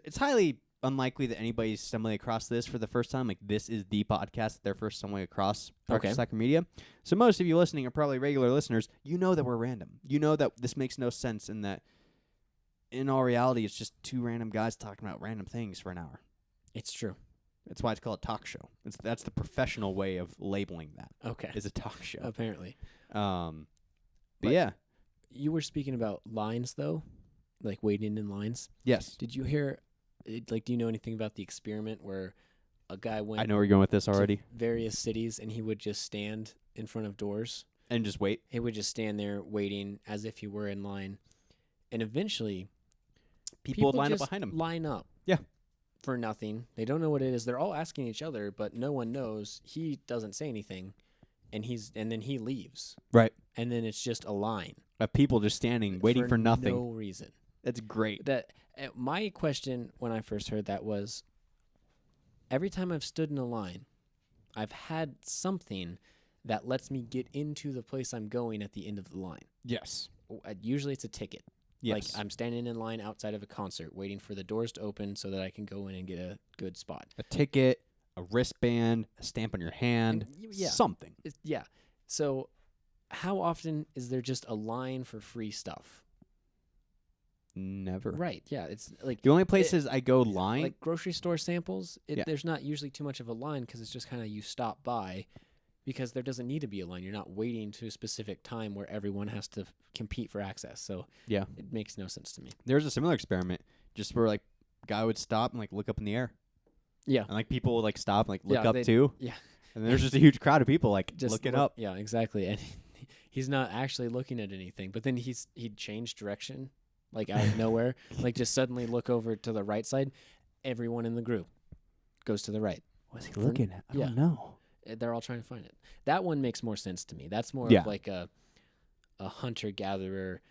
it's highly unlikely that anybody's stumbling across this for the first time. Like, this is the podcast that they're first stumbling across Okay. Soccer Media. So most of you listening are probably regular listeners. You know that we're random. You know that this makes no sense and that in all reality, it's just 2 random guys talking about random things for an hour. It's true. That's why it's called a talk show. That's the professional way of labeling that. Okay. Is a talk show. Apparently. But But- yeah. You were speaking about lines, though, like waiting in lines. Yes. Did you hear, do you know anything about the experiment where a guy went I know where you're going with this already. to various cities and he would just stand in front of doors? And just wait. He would just stand there waiting as if he were in line. And eventually, People would line up just behind him. line up. Yeah. For nothing. They don't know what it is. They're all asking each other, but no one knows. He doesn't say anything, and then he leaves. Right. And then it's just a line. Of people just standing, waiting for nothing. No reason. That's great. My question when I first heard that was, every time I've stood in a line, I've had something that lets me get into the place I'm going at the end of the line. Yes. Usually it's a ticket. Yes. Like I'm standing in line outside of a concert waiting for the doors to open so that I can go in and get a good spot. A ticket, a wristband, a stamp on your hand, Yeah. something. Yeah. So how often is there just a line for free stuff? Never. Right. Yeah. It's like The only places I go line. like grocery store samples. Yeah. There's not usually too much of a line because it's just kind of you stop by because there doesn't need to be a line. You're not waiting to a specific time where everyone has to compete for access. So Yeah. it makes no sense to me. There's a similar experiment just where like guy would stop and like look up in the air. Yeah. And like people would like stop and like look Yeah, up they'd- too. yeah. And there's just a huge crowd of people like Just looking look- up. Yeah, exactly. And he's not actually looking at anything. But then he'd change direction, like out of nowhere. Like just suddenly look over to the right side. Everyone in the group goes to the right. What's he For- looking at? I yeah. don't know. They're all trying to find it. That one makes more sense to me. That's more Yeah. of like a hunter gatherer.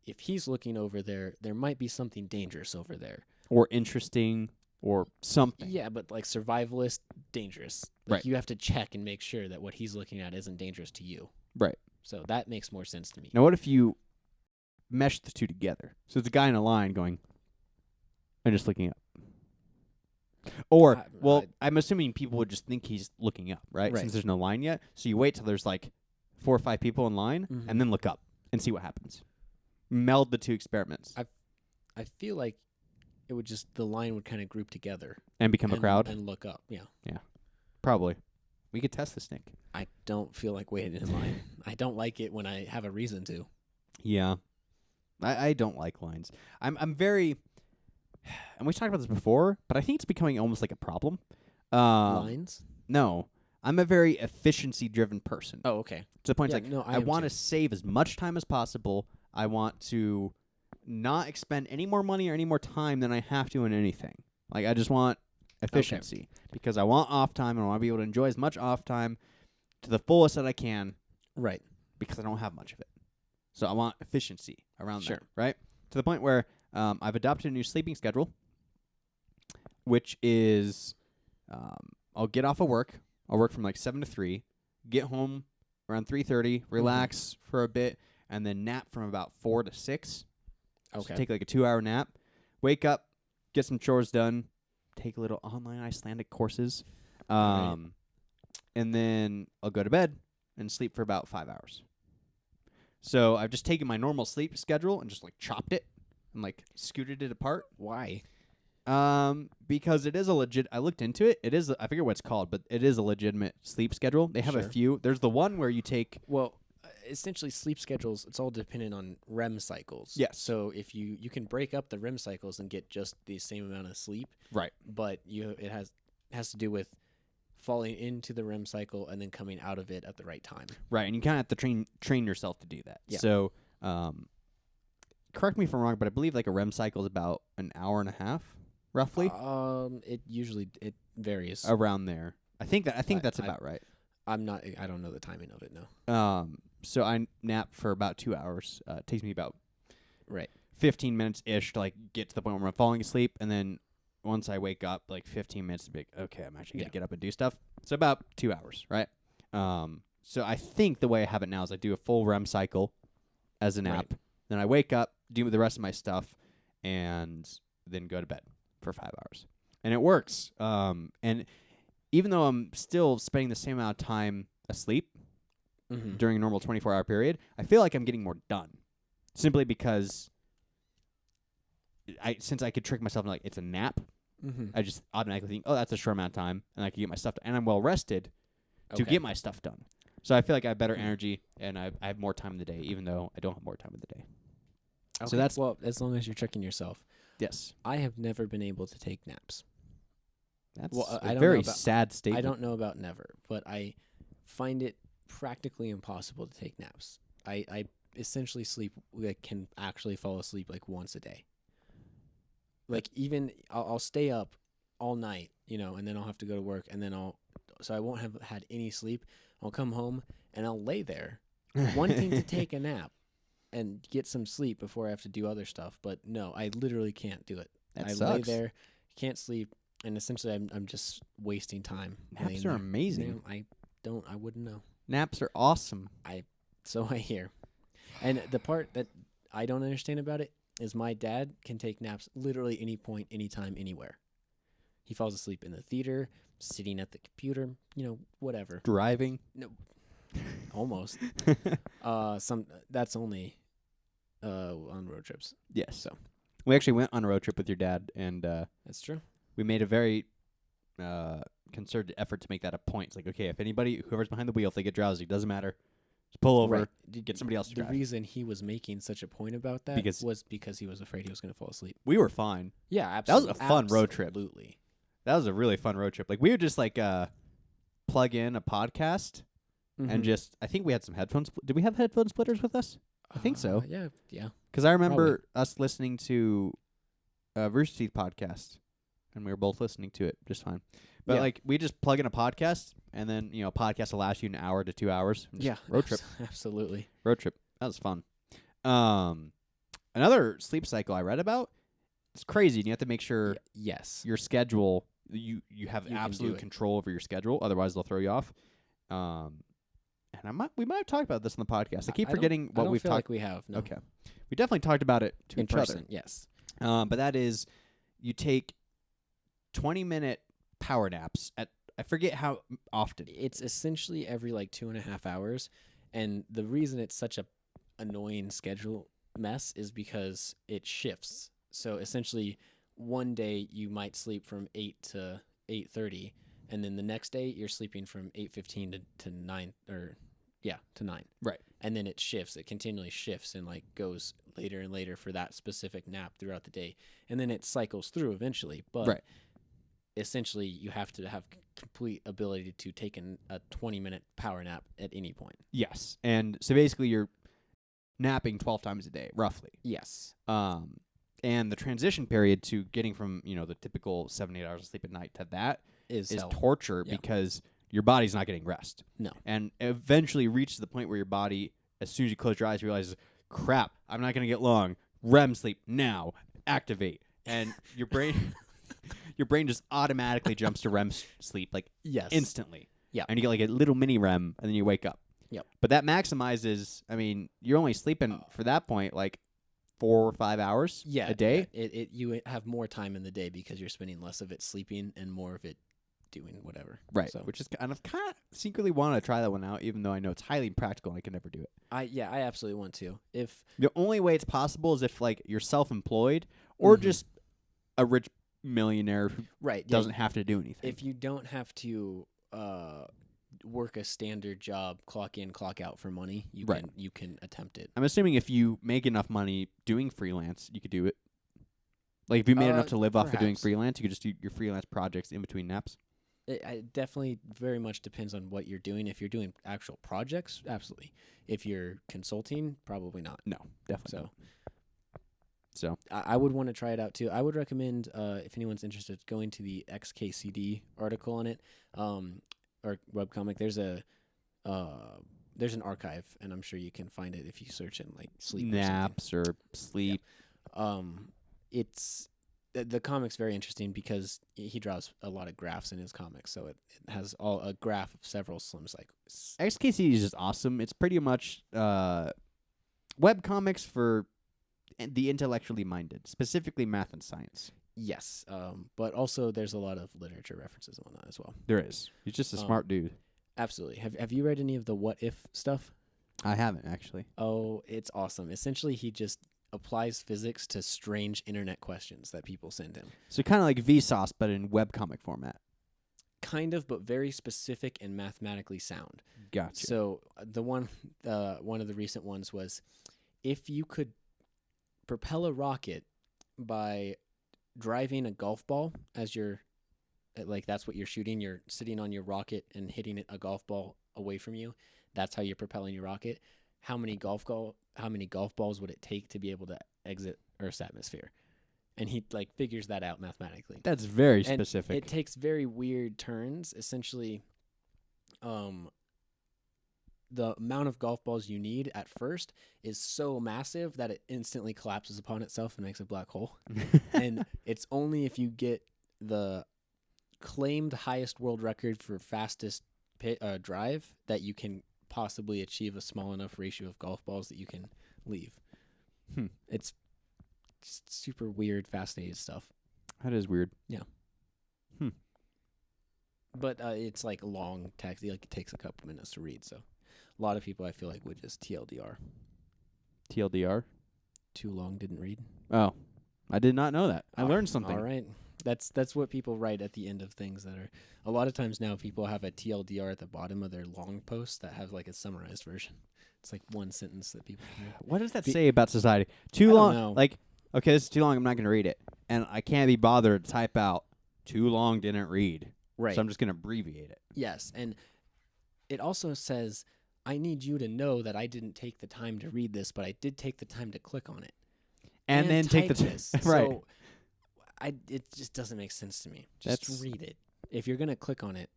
If he's looking over there, there might be something dangerous over there. Or interesting or something. Yeah, but like survivalist, dangerous. Like Right. you have to check and make sure that what he's looking at isn't dangerous to you. Right. So that makes more sense to me. Now what if you mesh the two together? So it's a guy in a line going and just looking up. Or, I'm assuming people would just think he's looking up, right? Right. Since there's no line yet. So you wait till there's like 4 or 5 people in line Mhm. and then look up and see what happens. Meld the two experiments I feel like it would just the line would kind of group together and become a crowd. and look up. Yeah. Probably. We could test this, Nick. I don't feel like waiting in line. I don't like it when I have a reason to. Yeah. I don't like lines. I'm very, and we've talked about this before, but I think it's becoming almost like a problem. Lines? No. I'm a very efficiency-driven person. Oh, okay. To the point, Yeah, it's like, no, I want to save as much time as possible. I want to not expend any more money or any more time than I have to in anything. Like, I just want efficiency because I want off time and I want to be able to enjoy as much off time to the fullest that I can. Right. Because I don't have much of it. So I want efficiency around Sure. that, right? To the point where I've adopted a new sleeping schedule, which is I'll get off of work. I'll work from like 7 to 3, get home around 3:30, relax for a bit, and then nap from about 4 to 6. Okay. So take like a 2-hour nap, wake up, get some chores done, take a little online Icelandic courses, and then I'll go to bed and sleep for about 5 hours. So I've just taken my normal sleep schedule and just like chopped it and like scooted it apart. Why? Because it is a legit. I looked into it. It is. I forget what it's called, but it is a legitimate sleep schedule. They have a few. There's the one where you take. Well, essentially, sleep schedules. It's all dependent on REM cycles. Yes. So if you can break up the REM cycles and get just the same amount of sleep. Right. But it has to do with falling into the REM cycle and then coming out of it at the right time. Right, and you kind of have to train yourself to do that. Yeah. So, correct me if I'm wrong, but I believe like a REM cycle is about an hour and a half, roughly. It varies around there. I think that's about right. I don't know the timing of it. No. So I nap for about 2 hours. It takes me about 15 minutes ish to like get to the point where I'm falling asleep, and then once I wake up, like 15 minutes to be like, okay, I'm actually gonna get up and do stuff. So about 2 hours, right? So I think the way I have it now is I do a full REM cycle as a nap, then I wake up, do the rest of my stuff, and then go to bed for 5 hours, and it works. And even though I'm still spending the same amount of time asleep during a normal 24-hour period, I feel like I'm getting more done, simply because since I could trick myself into like it's a nap. I just automatically think, oh, that's a short amount of time, and I can get my stuff done. And I'm well rested to get my stuff done. So I feel like I have better energy, and I have more time in the day, even though I don't have more time in the day. Okay. So that's as long as you're tricking yourself. Yes. I have never been able to take naps. That's a very sad statement. I don't know about never, but I find it practically impossible to take naps. I essentially can actually fall asleep like once a day. Like even I'll stay up all night, and then I'll have to go to work, and then so I won't have had any sleep. I'll come home and I'll lay there wanting to take a nap and get some sleep before I have to do other stuff. But no, I literally can't do it. That I sucks. lay there, can't sleep, and essentially I'm just wasting time. Naps are amazing. I wouldn't know. Naps are awesome. So I hear. And the part that I don't understand about it is my dad can take naps literally any point, anytime, anywhere. He falls asleep in the theater, sitting at the computer, whatever. Driving? No, almost. That's only on road trips. Yes. So we actually went on a road trip with your dad, and that's true. We made a very concerted effort to make that a point. It's like, okay, if whoever's behind the wheel, if they get drowsy, doesn't matter. Just pull over, get somebody else to drive. The reason he was making such a point about that was because he was afraid he was going to fall asleep. We were fine. Yeah, absolutely. That was a fun road trip. Absolutely. That was a really fun road trip. Like, we would just, like, plug in a podcast and just... I think we had some headphones. Did we have headphone splitters with us? I think so. Yeah. Because I remember us listening to Rooster Teeth podcast, and we were both listening to it just fine. But, like, we just plug in a podcast, and then, a podcast will last you an hour to 2 hours. Road trip. Absolutely. Road trip. That was fun. Another sleep cycle I read about, it's crazy. And you have to make sure your schedule, you have absolute control over your schedule. Otherwise, they'll throw you off. And we might have talked about this on the podcast. I keep forgetting what we've talked. Like we have. No. Okay. We definitely talked about it to in each person, other. Yes. But that is, you take 20-minute power naps at, I forget how often. It's essentially every 2.5 hours. And the reason it's such a annoying schedule mess is because it shifts. So essentially one day you might sleep from 8 to 8:30, and then the next day you're sleeping from 8:15 to 9 to 9. Right. and then it shifts. It continually shifts and like goes later and later for that specific nap throughout the day, and then it cycles through eventually. But essentially, you have to have complete ability to take a 20-minute power nap at any point. Yes, and so basically you're napping 12 times a day, roughly. Yes. And the transition period to getting from, the typical 7-8 hours of sleep at night to that is torture because your body's not getting rest. No. And eventually reaches the point where your body, as soon as you close your eyes, realizes, crap, I'm not going to get long. REM sleep now. Activate. And your brain just automatically jumps to REM sleep like instantly. Yeah. And you get like a little mini REM and then you wake up. Yep. But that maximizes, you're only sleeping for that point like 4 or 5 hours a day. Yeah. You have more time in the day because you're spending less of it sleeping and more of it doing whatever. Right. So. Which is kind of secretly want to try that one out, even though I know it's highly impractical and I can never do it. I absolutely want to. If the only way it's possible is if like you're self-employed or just a rich millionaire who doesn't have to do anything. If you don't have to work a standard job, clock in, clock out for money, you can attempt it. I'm assuming if you make enough money doing freelance, you could do it. Like if you made enough to live off of doing freelance, you could just do your freelance projects in between naps. It definitely very much depends on what you're doing. If you're doing actual projects, absolutely. If you're consulting, probably not. No, definitely. So I would want to try it out too. I would recommend if anyone's interested, going to the XKCD article on it. Or webcomic. There's an archive, and I'm sure you can find it if you search in like sleep naps or sleep. Yeah. It's the comic's very interesting because he draws a lot of graphs in his comics, so it has a graph of several slim cycles. XKCD is just awesome. It's pretty much webcomics for the intellectually minded, specifically math and science. Yes, but also there's a lot of literature references and whatnot as well. There is. He's just a smart dude. Absolutely. Have you read any of the What If stuff? I haven't, actually. Oh, it's awesome. Essentially, he just applies physics to strange internet questions that people send him. So kind of like Vsauce, but in webcomic format. Kind of, but very specific and mathematically sound. Gotcha. So one of the recent ones was, if you could propel a rocket by driving a golf ball as that's what you're shooting. You're sitting on your rocket and hitting a golf ball away from you. That's how you're propelling your rocket. How many golf balls would it take to be able to exit Earth's atmosphere? And he figures that out mathematically. That's very specific. And it takes very weird turns. Essentially, the amount of golf balls you need at first is so massive that it instantly collapses upon itself and makes a black hole. And it's only if you get the claimed highest world record for fastest drive that you can possibly achieve a small enough ratio of golf balls that you can leave. It's just super weird, fascinating stuff. That is weird. Yeah. But it's like long text. It takes a couple minutes to read, so a lot of people, I feel like, would just TLDR. TLDR? Too long, didn't read. Oh, I did not know that. I learned something. All right. That's what people write at the end of things that are... A lot of times now, people have a TLDR at the bottom of their long posts that have a summarized version. It's like one sentence that people can read. What does that say about society? Too long. Don't know. Okay, this is too long. I'm not going to read it. And I can't be bothered to type out, too long, didn't read. Right. So I'm just going to abbreviate it. Yes. And it also says, I need you to know that I didn't take the time to read this, but I did take the time to click on it. And then take the time. Right. So it just doesn't make sense to me. Just read it. If you're going to click on it,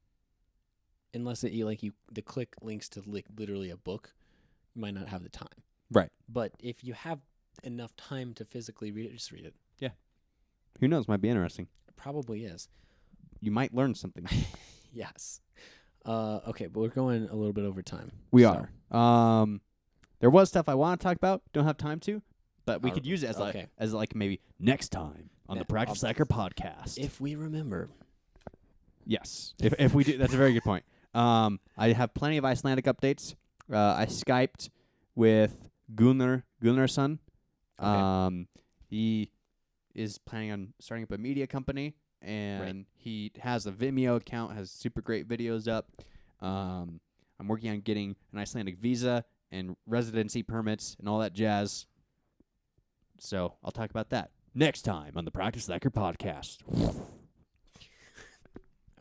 unless the click links to literally a book, you might not have the time. Right. But if you have enough time to physically read it, just read it. Yeah. Who knows? Might be interesting. It probably is. You might learn something. Yes. Okay, but we're going a little bit over time. We are. There was stuff I want to talk about. Don't have time to, but we could use it as maybe next time on the Practice Hacker podcast. If we remember. Yes. If we do, that's a very good point. I have plenty of Icelandic updates. I Skyped with Gunnarsson. Okay. He is planning on starting up a media company, and he has a Vimeo account, has super great videos up. I'm working on getting an Icelandic visa and residency permits and all that jazz. So I'll talk about that next time on the Practice Slacker podcast.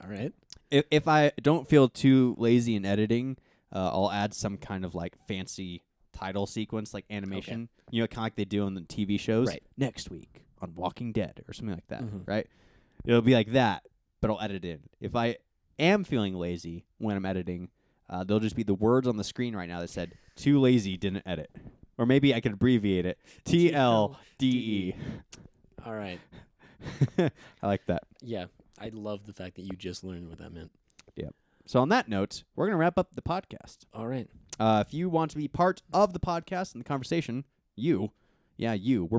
All right. If I don't feel too lazy in editing, I'll add some kind of like fancy title sequence, like animation. Okay. Kind of like they do on the TV shows. Right. Next week on Walking Dead or something like that. Right. It'll be like that, but I'll edit it in. If I am feeling lazy when I'm editing, there'll just be the words on the screen right now that said "too lazy, didn't edit," or maybe I could abbreviate it TLDE. All right. I like that. Yeah, I love the fact that you just learned what that meant. Yeah. So on that note, we're gonna wrap up the podcast. All right. If you want to be part of the podcast and the conversation, we're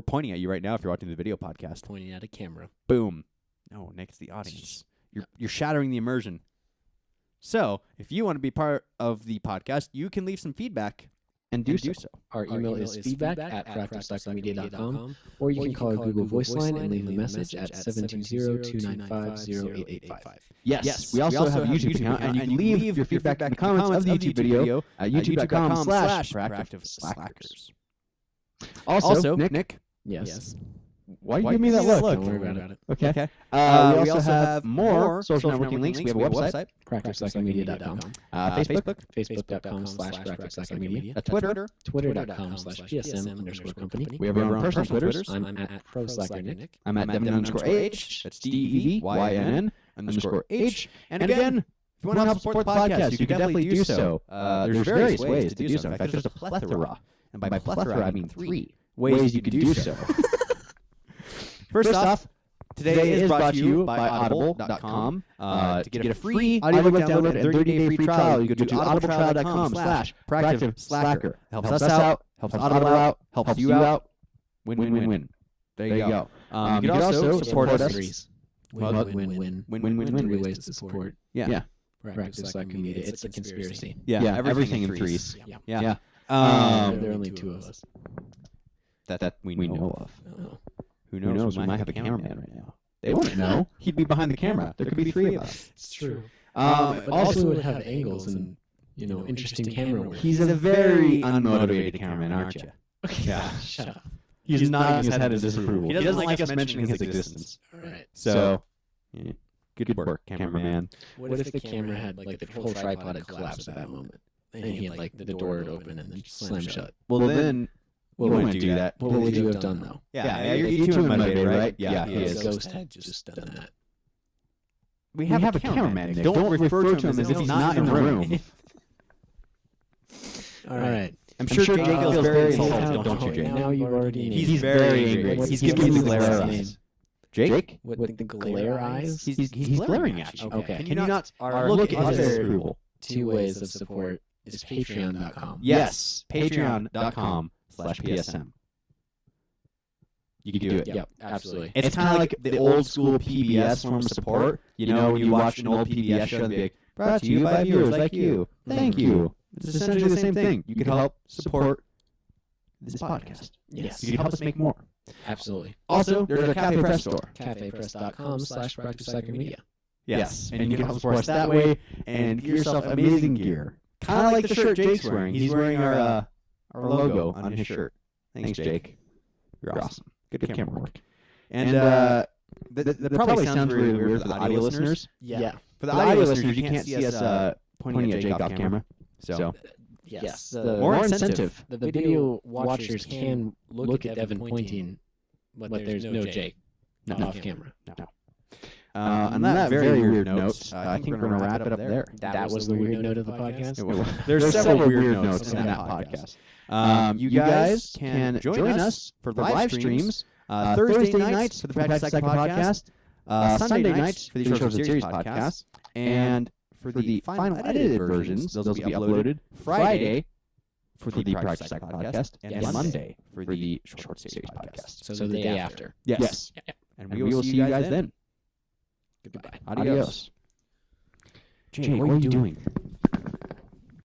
pointing at you right now. If you're watching the video podcast, pointing at a camera. Boom. No, next to the audience. You're shattering the immersion. So, if you want to be part of the podcast, you can leave some feedback and do so. Our email is feedback@practiceslackermedia.com, or you can call our Google Voice line and leave a message at 720-295-0885. Yes, we also have a YouTube account, and you can leave your feedback in the comments of the YouTube video at youtube.com/practiceslackers. Also, Nick. Yes. Why do you give me that look? Don't worry about it. Okay. We also have more social networking links. We have a website, practiceslackermedia.com. Facebook.com/practiceslackermedia. Twitter, twitter.com/psm_company. We have our own personal Twitters. I'm at ProSlackerNick. I'm at Devin_H. That's DEVYNN_H. And again, if you want to help support the podcast, you can definitely do so. There's various ways to do so. In fact, there's a plethora. And by plethora, I mean 3 ways you can do so. First off, today is brought to you by Audible.com. To get a free audiobook download and 30-day free trial, you go to audibletrial.com/practiceslacker. Helps us out, helps Audible out, helps you out. Win-win-win. There you go. You can also support us. Win-win-win. Win-win-win. 3 ways to support. Yeah. Practice Slacker Media. It's a conspiracy. Yeah, everything in threes. Yeah. There are only 2 of us. That we know of. Oh. Who knows? We might have a cameraman right now. They wouldn't know. He'd be behind the camera. There could be 3 of us. It's true. But also would have angles and interesting camera work. He's a very unmotivated cameraman, aren't you? Yeah. Shut up. He's nodding his head in disapproval. He doesn't like us mentioning his existence. All right. So, good work, cameraman. What if the camera had like the whole tripod had collapsed at that moment, and he had like the door would open and then slam shut? Well, then. You wouldn't do that. What would you have done, though? Yeah, you're too motivated, right? Yeah, his ghost had just done that. We have a cameraman. Don't refer to him as if he's not in the room. All right. I'm sure Jake feels very insulted, don't you, Jake? Now you've already named. He's very angry. He's giving me the glare eyes. Jake? What, the glare eyes? He's glaring at you. Okay. Can you not look at his disapproval? 2 ways of support is patreon.com. Yes, patreon.com/PSM. You can do it. Yep, absolutely. It's kind of like the old school PBS form of support. When you watch an old PBS show, they'd be brought to you by viewers like you. Thank you. It's essentially the same thing. You can help support this podcast. Yes. You can help us make more. Absolutely. Also, there's a Cafe Press store. cafepress.com/practiceslackermedia. Yes, and you can help support us that way and get yourself amazing gear. Kind of like the shirt Jake's wearing. He's wearing our logo on his shirt. Thanks, Jake. You're awesome. Good camera work. And that probably sounds really weird for the audio listeners. Yeah. For the audio listeners, you can't see us pointing at Jake off camera. So yes, more incentive. The video watchers can look at Devin pointing, but there's no Jake off camera. No. On that very weird note, I think we're going to wrap it up there. That was the weird note of the podcast? There's several weird notes in that podcast. You guys can join us for the live streams Thursday nights for the Practice Slacker podcast, Sunday nights for the Short Series podcast, and for the final edited versions, those will be uploaded Friday for the Practice Slacker podcast, and Monday for the Short Series podcast. So the day after. Yes. And we will see you guys then. Goodbye. Adios. Jay, what are you doing?